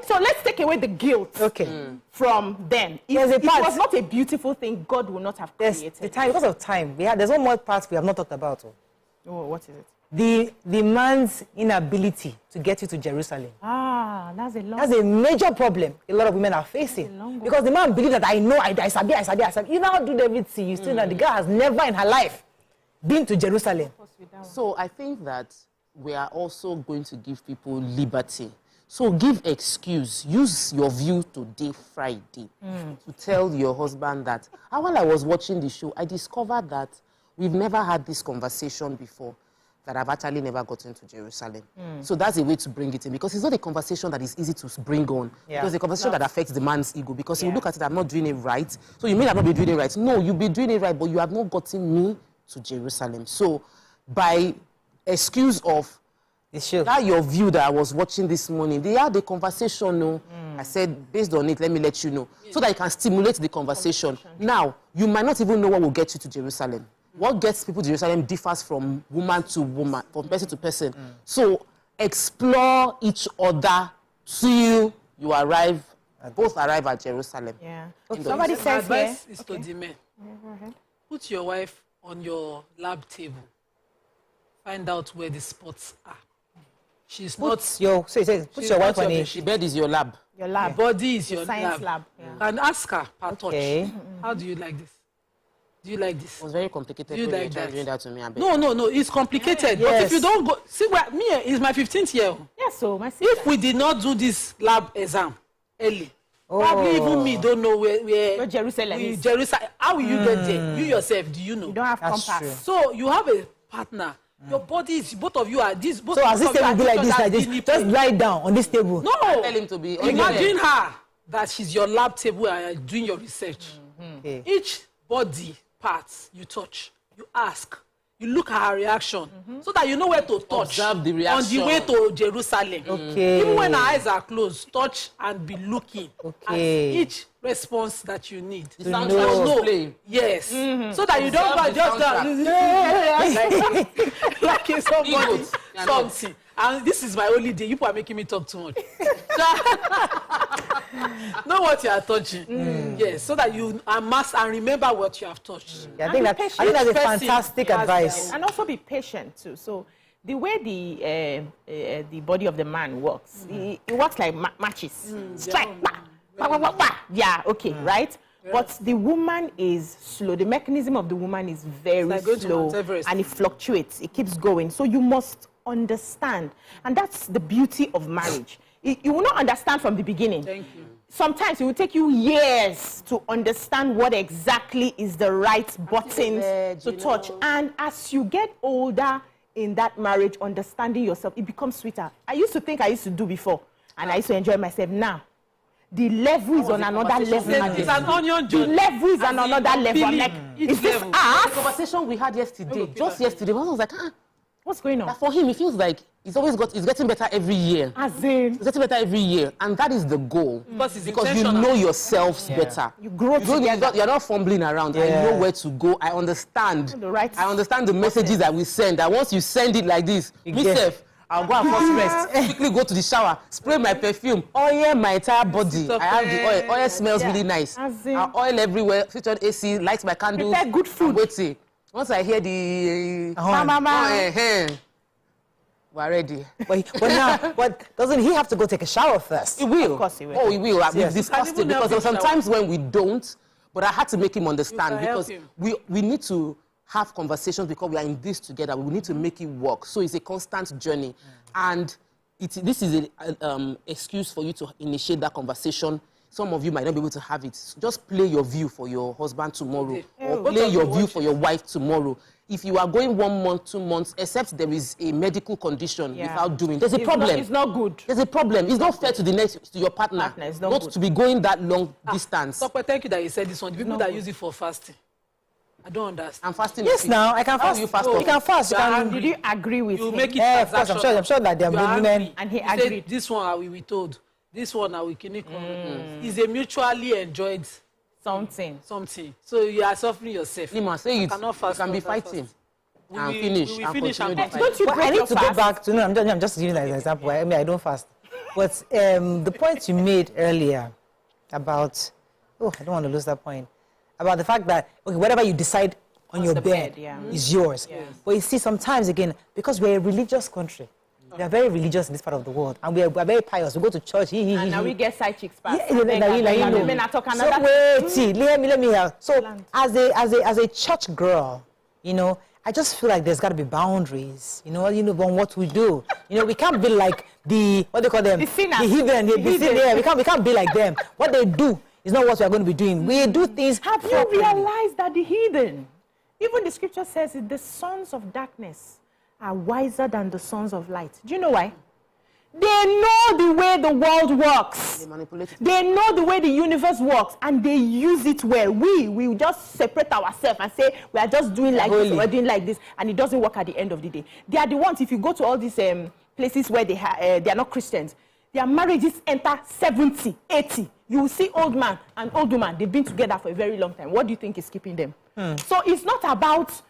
So let's take away the guilt from them. If it was not a beautiful thing, God would not have created. Because of time, there's one more part we have not talked about. Oh, what is it? The man's inability to get you to Jerusalem. That's a major problem a lot of women are facing. Because the man believes that I sabi. You now do everything. You still know the girl has never in her life been to Jerusalem. So I think that we are also going to give people liberty. So give excuse. Use your view today, Friday, to tell your husband that while I was watching the show, I discovered that we've never had this conversation before, that I've actually never gotten to Jerusalem. So that's a way to bring it in, because it's not a conversation that is easy to bring on. Because it's a conversation that affects the man's ego, because you look at it, I'm not doing it right. So you may not be doing it right. No, you'll be doing it right, but you have not gotten me to Jerusalem. So by excuse of that your view that I was watching this morning, they had a conversation. I said, based on it, let me let you know. So that you can stimulate the conversation. Now, you might not even know what will get you to Jerusalem. What gets people to Jerusalem differs from woman to woman, from person to person. So explore each other till you arrive, both arrive at Jerusalem. Somebody says my advice is to the men. Put your wife on your lab table. Find out where the spots are. She's not your wife on the bed is your lab. Your lab. The body is your science lab. And ask her per touch. How do you like this? Do you like this? It was very complicated. Do you like that? Doing that to me, no, it's complicated. But if you don't go, see, me is my 15th year. Yes, so my if we did not do this lab exam early, probably even me don't know where Jerusalem is. How will you get there? You yourself, do you know? You don't have compass. True. So you have a partner. Your body is, both of you are this. So as this table be like this, just lie down on this table. No. Tell him to be. Imagine her that she's your lab table and you're doing your research. Each body parts you touch, you ask, you look at her reaction, so that you know where to touch. Observe the reaction. On the way to Jerusalem. Even when her eyes are closed, touch and be looking at each response that you need. The soundtrack play. Yes. So that you don't go just like somebody something. And this is my only day. You are making me talk too much. Know what you are touching. Yes, so that you must and remember what you have touched. Yeah, I think that's a fantastic advice. And also be patient too. So the way the body of the man works, it works like matches. Strike, yeah, okay, right? Yeah. But the woman is slow. The mechanism of the woman is very slow, and it fluctuates. It keeps going. So you must understand, and that's the beauty of marriage. You will not understand from the beginning. Thank you. Sometimes it will take you years to understand what exactly is the right buttons to touch. And as you get older in that marriage, understanding yourself, it becomes sweeter. I used to think I used to do before, and I used to enjoy myself. Now, the level is on another level. It's an onion journey. The level is on another level. I'm like, is this us? The conversation we had yesterday, just yesterday, I was like, what's going on? For him, it feels like it's getting better every year. As in? It's getting better every year. And that is the goal. Because you know yourselves better. You grow together. You're not fumbling around. I know where to go. I understand. I understand the messages that we send. That once you send it like this, myself, I'll go and first rest. Quickly go to the shower, spray my perfume, oil my entire body. I have the oil. Oil smells really nice. I oil everywhere, switch on AC, light my candles. Prepare good food. Waiting. Once I hear the we're ready. But doesn't he have to go take a shower first? He will. Of course he will. Oh, he will. We've discussed it because sometimes when we don't, but I had to make him understand because we need to have conversations because we are in this together. We need to make it work. So it's a constant journey. And this is an excuse for you to initiate that conversation. Some of you might not be able to have it. Just play your view for your husband tomorrow or play your view for your wife tomorrow. If you are going 1 month, 2 months, except there is a medical condition without doing, there's a problem. It's not good. There's a problem. It's not fair to your partner not to be going that long distance. Stop, thank you that you said this one. The people that use it for fasting. I don't understand. I'm fasting. Yes, now I can fast. You fast. You can fast. Did you agree with him? Make it of course. I'm sure that there are women. And he agreed. This one are we told. This one are we clinical. It's a mutually enjoyed something. So you are suffering yourself. You must say it. Cannot fast. You can be fighting. And finish. Don't you I need to go back to I'm just giving an example. I mean, I don't fast. But the point you made earlier about I don't want to lose that point. About the fact that whatever you decide on your bed is yours. Yes. But you see, sometimes again, because we're a religious country, we are very religious in this part of the world, and we are very pious. We go to church. And now we get side chicks past. Let me hear. So as a church girl, I just feel like there's got to be boundaries, on what we do. We can't be like what they call them, the heathen. We can't be like them. What they do is not what we are going to be doing. We do things. Have you realized that the heathen, even the scripture says it, the sons of darkness are wiser than the sons of light. Do you know why? They know the way the world works. They manipulate it. They know the way the universe works, and they use it well. We just separate ourselves and say we are just doing like this, we're doing like this, and it doesn't work at the end of the day. They are the ones. If you go to all these places where they are not Christians, their marriages enter 70, 80. You will see old man and old woman. They've been together for a very long time. What do you think is keeping them? So it's not about.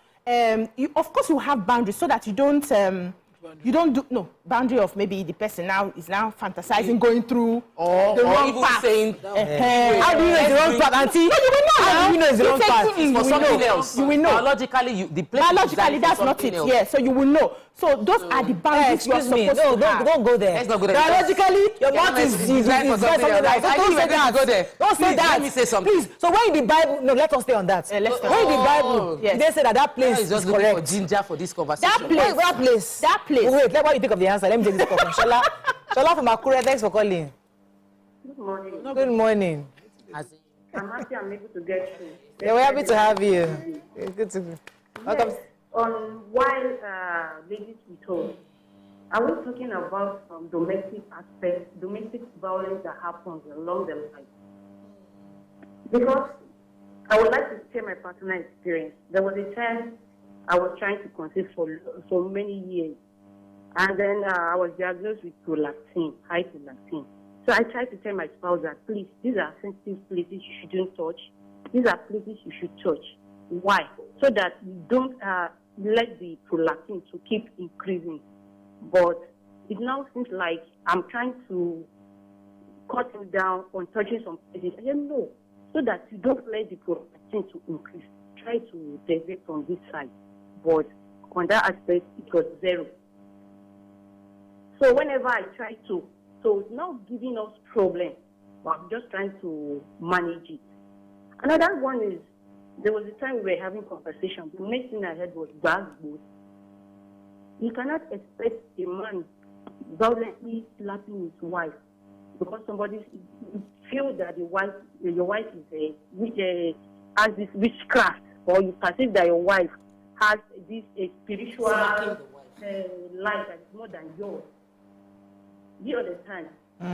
Of course, you have boundaries so that you don't do boundary of maybe the person is now fantasizing going through the wrong path. Saying, how do you know it's the wrong path, Auntie? No, you will know. How do you know it's the wrong path? For something else. You will know. Biologically, that's not it. Yeah, so you will know. So those are the boundaries you are supposed to have. Don't go there. Let's not go there. Biologically, your mouth is designed for something else. Don't say that. Go there. Don't say that. Let me say something. Please. So when in the Bible, let us stay on that. When in the Bible, they say that place is correct. For ginger for this conversation. That place. Wait, what do you think of the answer? Let me take this call from Shola. Shola from Akure, thanks for calling. Good morning. Good morning. I'm happy I'm able to get through. Yeah, we're happy to have you. It's good to be. Welcome. While ladies withhold, I was talking about some domestic aspects, domestic violence that happens along them lines. Because I would like to share my personal experience. There was a time I was trying to conceive for many years. And then I was diagnosed with prolactin, high prolactin. So I tried to tell my spouse that, please, these are sensitive places you shouldn't touch. These are places you should touch. Why? So that you don't let the prolactin to keep increasing. But it now seems like I'm trying to cut him down on touching some places. I said, no, so that you don't let the prolactin to increase. Try to deviate from this side. But on that aspect, it was 0. So whenever I try to, so it's not giving us problem, but I'm just trying to manage it. Another one is, there was a time we were having conversation. The next thing I heard was basketball. You cannot expect a man violently slapping his wife because somebody feels that your wife is has this witchcraft, or you perceive that your wife has this spiritual life that is more than yours. Do you understand?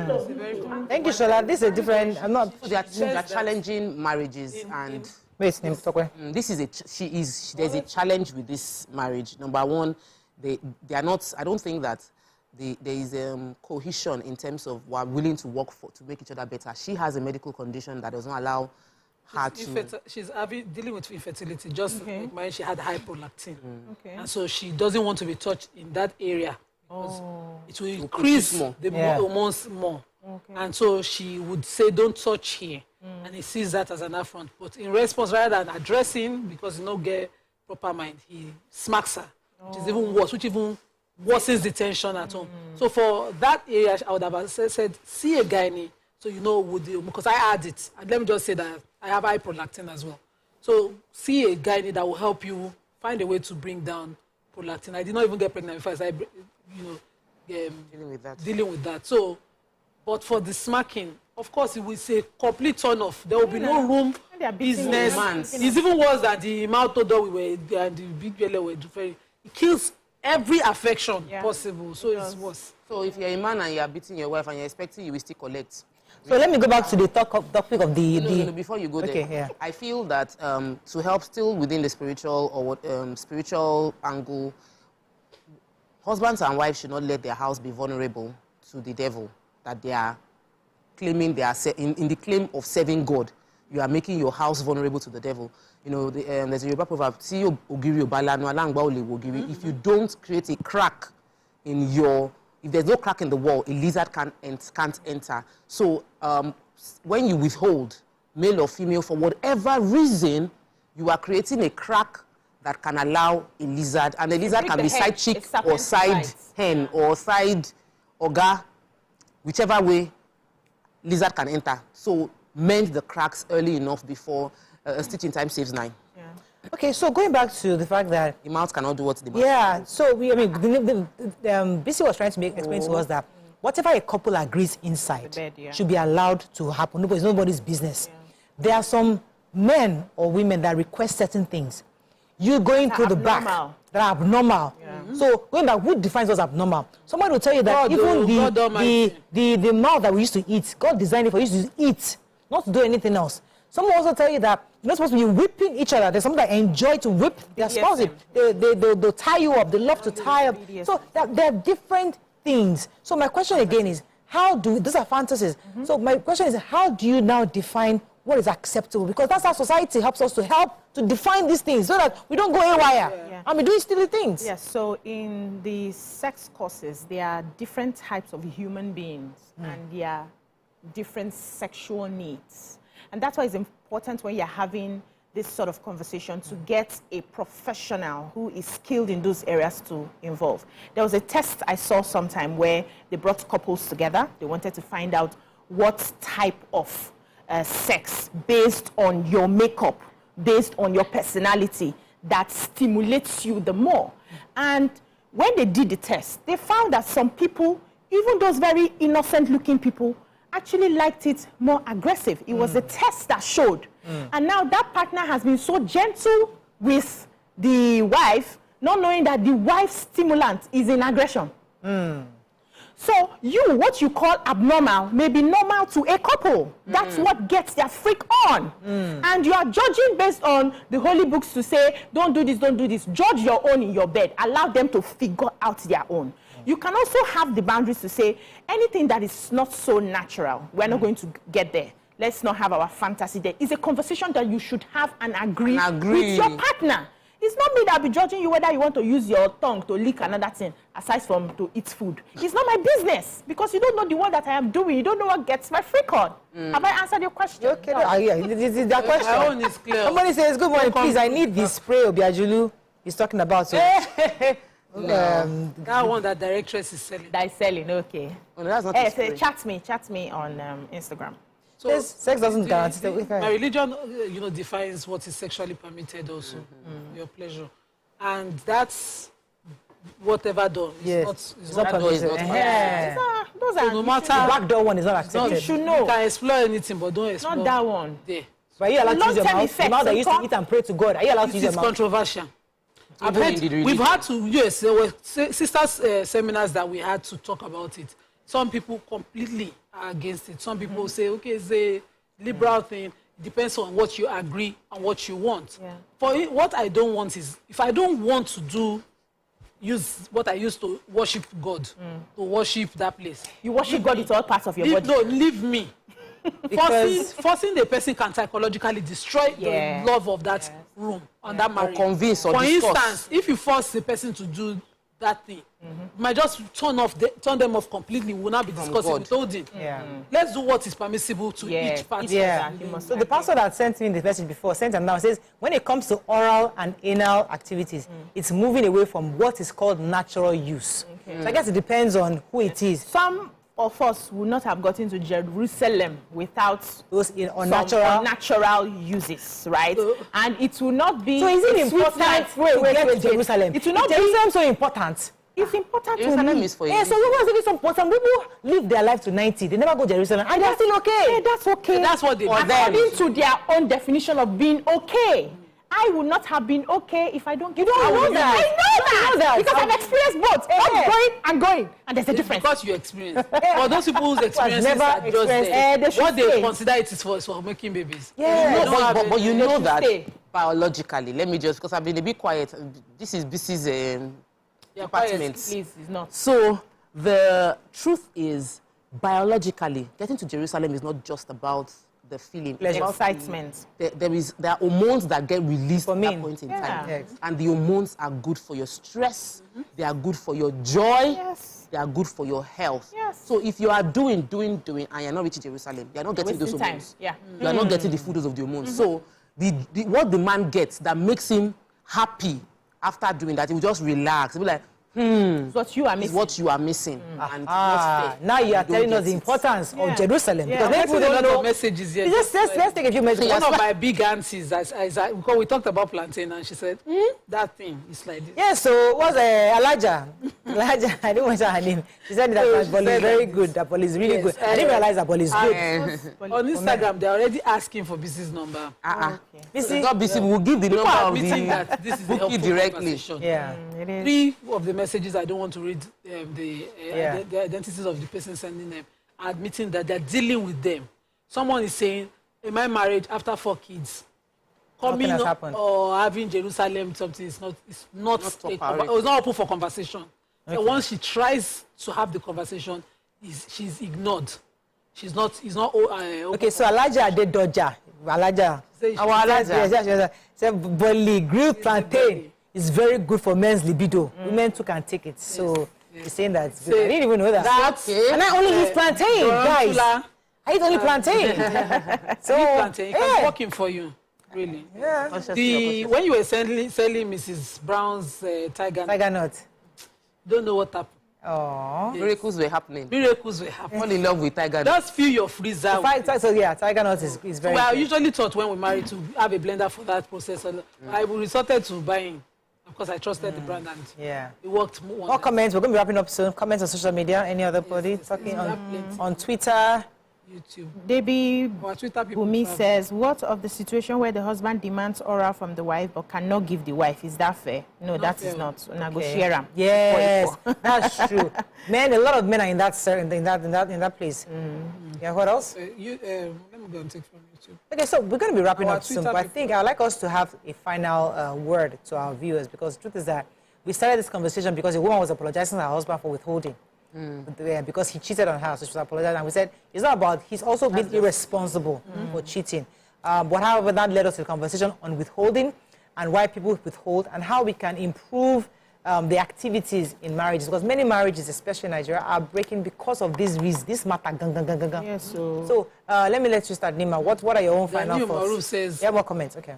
So, thank you, Shola. This is a different. I'm not. They are challenging marriages and. Wait, this is there's a challenge with this marriage. Number one, they are not. I don't think that there is cohesion in terms of we're willing to work to make each other better. She has a medical condition that does not allow her to. She's dealing with infertility. Just like mine, she had high prolactin, and so she doesn't want to be touched in that area because it will increase the hormones more. And so she would say, "Don't touch here." And he sees that as an affront. But in response, rather than addressing, because you don't get proper mind, he smacks her, which is even worse, which even worsens the tension at home. So for that area, I would have said, see a gynae, so you know, because I had it. And let me just say that I have high prolactin as well. So see a gynae that will help you find a way to bring down prolactin. I did not even get pregnant before I started, dealing with that. So, but for the smacking, of course, it will say complete turn off. There will be no room, business. It's even worse than the mouth odor and the big belly were doing. It kills every affection possible. So it's worse. So if you're a man and you're beating your wife and you're expecting you will still collect. So let me go back to the topic of the. No, before you go there, I feel that to help still within the spiritual or spiritual angle, husbands and wives should not let their house be vulnerable to the devil that they are claiming they are in the claim of serving God. You are making your house vulnerable to the devil. You know, there's a Yoruba proverb, if you don't create a crack in your, if there's no crack in the wall, a lizard can't enter. So when you withhold, male or female, for whatever reason, you are creating a crack that can allow a lizard, and a lizard can be side chick or side hen or side oga, whichever way lizard can enter. So mend the cracks early enough before a stitch in time saves 9. Yeah. Okay, so going back to the fact that the mouth cannot do what the mouth can. So BC was trying to explain to us that whatever a couple agrees inside should be allowed to happen. It's nobody's business. Yeah. There are some men or women that request certain things. You going through the back that are abnormal. Yeah. So going back, who defines what's abnormal? Someone will tell you that even the mouth that we used to eat, God designed it for you to eat, not to do anything else. Someone also tell you that you're not supposed to be whipping each other. There's some that enjoy to whip their spouse. They'll tie you up. They love to tie up. So there are different things. So my question again is, these are fantasies. So my question is, how do you now define what is acceptable? Because that's how society helps us to define these things so that we don't go haywire and we do silly things. Yes, so in the sex courses, there are different types of human beings and there are different sexual needs. And that's why it's important when you're having this sort of conversation to get a professional who is skilled in those areas to involve. There was a test I saw sometime where they brought couples together. They wanted to find out what type of sex based on your makeup, based on your personality that stimulates you the more. And when they did the test, they found that some people, even those very innocent looking people, actually liked it more aggressive. It was a test that showed. And now that partner has been so gentle with the wife, not knowing that the wife's stimulant is in aggression. So what you call abnormal may be normal to a couple. That's what gets their freak on. And you are judging based on the holy books to say, don't do this, don't do this. Judge your own in your bed. Allow them to figure out their own. You can also have the boundaries to say, anything that is not so natural, we're not going to get there. Let's not have our fantasy there. It's a conversation that you should have and agree with your partner. It's not me that will be judging you whether you want to use your tongue to lick another thing, aside from to eat food. It's not my business, because you don't know the one that I am doing. You don't know what gets my freak on. Have I answered your question? Okay, no. Yeah, this is that question. My own is clear. Somebody says, good morning, please, I need the spray Obiajulu he's talking about. So. That one that directress is selling. That is selling, okay. Well, that's not So chat me on Instagram. So sex doesn't guarantee. My religion, defines what is sexually permitted also. Your pleasure. And that's whatever done. Yes. It's not permitted. Those are no matter. The back door one is not accepted. You should know. You can explore anything, but don't explore. Not that one. There. But are you allowed to use your mouth? The mouth that used to eat and pray to God. Are you allowed to use your mouth? It's controversial. We've had to, yes, there were sisters' seminars that we had to talk about it. Some people completely are against it. Some people say, okay, it's a liberal thing. It depends on what you agree and what you want. Yeah. For it, what I don't want is, if I don't want to use what I used to worship God, to worship that place. You worship God with all parts of your body. No, leave me. Forcing the person can psychologically destroy the love of that room and that marriage. Or convince or For discuss. instance, if you force the person to do that thing, you might just turn them off completely. We will not be discussing. We told him. Let's do what is permissible to each party. So the pastor that sent me the message before sent and now says when it comes to oral and anal activities, it's moving away from what is called natural use. So I guess it depends on who it is. Some of us would not have gotten to Jerusalem without those unnatural uses, right? And it will not be. So is it important to get to Jerusalem? It will not be Jerusalem so important. It's important Jerusalem to me. is for you. Yeah, so what was it? Some people live their life to 90. They never go to Jerusalem, and they're still okay. Yeah, that's okay. That's what they according to their own definition of being okay. I would not have been okay if I don't get You don't know that. I know that. Because I've experienced both. Both going. And there's a difference. Because you experience. For those people whose experiences never are just there, what they consider it is for making babies. Yeah. But you know that biologically, let me just, because I've been a bit quiet. This is BC's department. Please, it's not. So the truth is, biologically, getting to Jerusalem is not just about the feeling. Pleasure. Excitement. There are hormones that get released at that point in time. Yes. And the hormones are good for your stress. They are good for your joy. Yes. They are good for your health. Yes. So if you are doing, and you're not reaching Jerusalem, you are not getting those hormones. Yeah. You are not getting the food of the hormones. So what the man gets that makes him happy after doing that, he will just relax. He'll be like, It's what you are missing. What you are missing. And now you are telling us the importance of Jerusalem. Yeah. Because people don't know messages here. Let's take a few messages. One of my big aunties, because we talked about plantain, and she said, that thing is like this. Yeah, so what's Elijah? Elijah, I don't mention her name. She said that Apple is very good. Apple is really good. I didn't realize Apple is good. On Instagram, they're already asking for business number. This is not busy. We'll give the number of that this is the helpful directly. Yeah. It is. 3 of the messages, I don't want to read the identities of the person sending them, are admitting that they're dealing with them. Someone is saying, in my marriage, after 4 kids, coming or having Jerusalem, something is not open for conversation. Okay. And once she tries to have the conversation, she's ignored. She's not. Okay, so Elijah did Dodger. Elijah. Yes. Said Bolly grilled plantain is very good for men's libido. Women too can take it. So he's saying that. I didn't even know that. And I only eat plantain, guys. I eat only plantain. So plantain. It's working for you. Really? Yeah. When you were selling Mrs. Brown's tiger nut, don't know what happened. Oh, yes. Miracles were happening. Fall in love with tiger nut. Just fill your freezer. Tiger nut is very. We are usually taught when we marry to have a blender for that process. I resorted to buying because I trusted the brand and it worked. More comments. We're going to be wrapping up soon. Comments on social media. Any other body talking on Twitter? YouTube. Debbie Bumi says, what of the situation where the husband demands oral from the wife but cannot give the wife? Is that fair? No, that is not. Negotiate. Yes, that's true. A lot of men are in that place. Yeah, what else? Let me go and take from YouTube. Okay, so we're going to be wrapping up soon, but I think I'd like us to have a final word to our viewers, because the truth is that we started this conversation because a woman was apologizing to her husband for withholding. Because he cheated on her, so she was apologizing. And we said, it's not about, he's also been irresponsible for cheating. But however, that led us to a conversation on withholding. and why people withhold, and how we can improve the activities in marriages, because many marriages, especially in Nigeria, are breaking because of this reason, this matter. Yes, so let me let you start, Nima. What are your own final thoughts? Maruf says, yeah, more comments. Okay.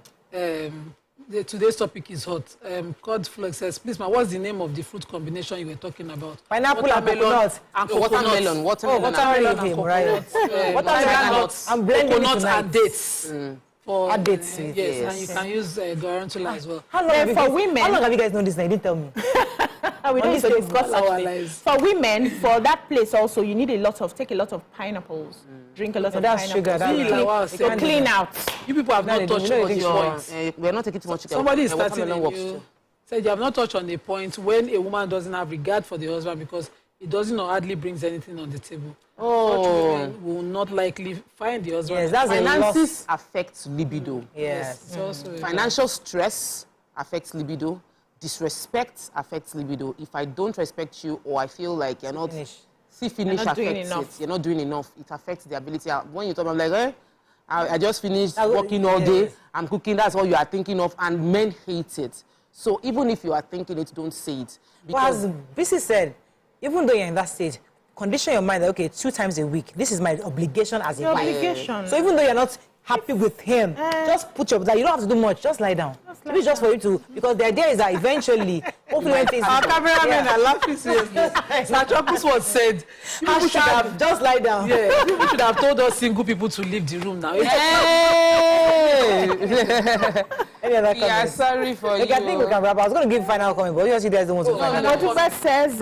Today's topic is hot. Cod Flex says, please, ma, what's the name of the fruit combination you were talking about? Pineapple and coconut. Watermelon. Watermelon and coconut. Watermelon. I'm blending coconut and dates. For dates, yes, and you can use garantula as well. How long have you guys known this? You didn't tell me. We don't need to discuss our lives. For women, for that place also, you need take a lot of pineapples. Drink a lot of pineapples. Sugar. To clean out. You people have not touched on the point. We're not taking too much sugar. Somebody is starting you. Said you have not touched on the point when a woman doesn't have regard for the husband because it doesn't or hardly brings anything on the table. Such women will not likely find the husband. Yes, that's finances affects libido. Yes. Financial stress affects libido. Disrespect affects libido. If I don't respect you or I feel like you're not finish affects it. You're not doing enough. It affects the ability. When you talk, I'm like, I just finished working all day. I'm cooking. That's what you are thinking of, and men hate it. So even if you are thinking it, don't say it. Because as BC said, even though you're in that stage, condition your mind that, okay, 2 times a week, this is my obligation as a wife. So even though you're not happy with him, just put you don't have to do much, just lie down. Maybe just for you to, because the idea is that eventually, hopefully when things... Our cameramen are laughing seriously. This was said. People should have just lie down. Yeah, people should have told us single people to leave the room now. Hey! Yeah, sorry for you. I think we can wrap. I was going to give final comment, but you guys don't want to final comment. Says,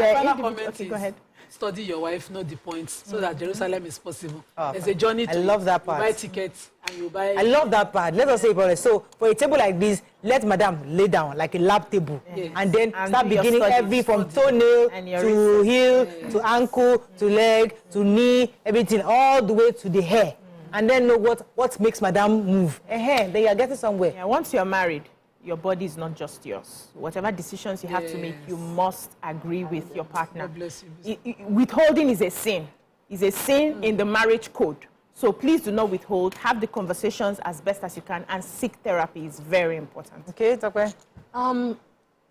okay, go ahead. Study your wife, know the points, so that Jerusalem is possible. There's a journey to I love that part. You buy tickets and you buy... I love that part. Let us say it. So for a table like this, let madam lay down like a lap table. Yes. And then start beginning every from toenail to heel to ankle to leg to knee, everything all the way to the hair. And then know what makes madam move. Then you're getting somewhere. Yeah, once you're married, your body is not just yours. Whatever decisions you have to make, you must agree with your partner. God bless you. Withholding is a sin. It's a sin in the marriage code. So please do not withhold. Have the conversations as best as you can and seek therapy is very important. Okay, it's okay.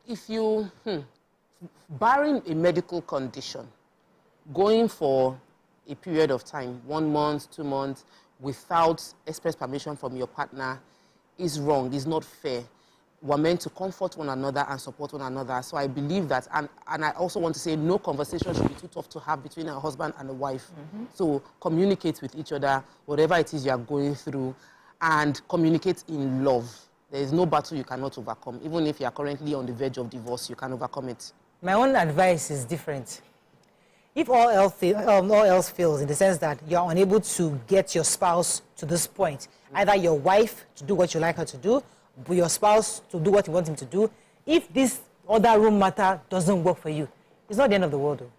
If you, barring a medical condition, going for a period of time, 1 month, 2 months, without express permission from your partner is wrong, is not fair. We're meant to comfort one another and support one another. So I believe that, and I also want to say no conversation should be too tough to have between a husband and a wife. So communicate with each other, whatever it is you are going through, and communicate in love. There is no battle you cannot overcome. Even if you are currently on the verge of divorce, you can overcome it. My own advice is different. If all else fails, in the sense that you're unable to get your spouse to this point, either your wife to do what you like her to do, but your spouse to do what you want him to do, if this other room matter doesn't work for you, it's not the end of the world. Though.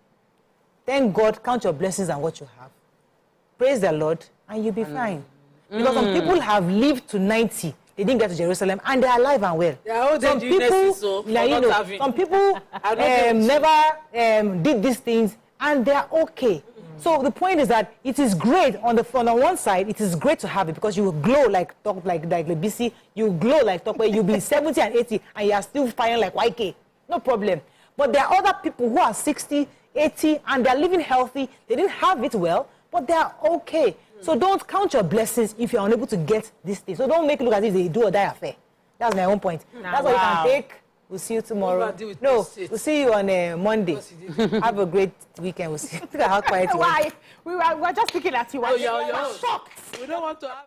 Thank God, count your blessings and what you have. Praise the Lord, and you'll be fine. Because some people have lived to 90, they didn't get to Jerusalem, and they're alive and well. Some people never did these things, and they're okay. So the point is that it is great on one side. It is great to have it because you will glow like BC. You will glow like Tokwe. You'll be 70 and 80, and you are still firing like YK. No problem. But there are other people who are 60, 80, and they're living healthy. They didn't have it well, but they are okay. So don't count your blessings if you're unable to get this thing. So don't make it look as if they do or die affair. That's my own point. That's what you can take. We'll see you tomorrow. No, we'll see you on Monday. Have a great weekend. We'll see. Look at how quiet you are. We were just looking at you. You're shocked. We don't want to have...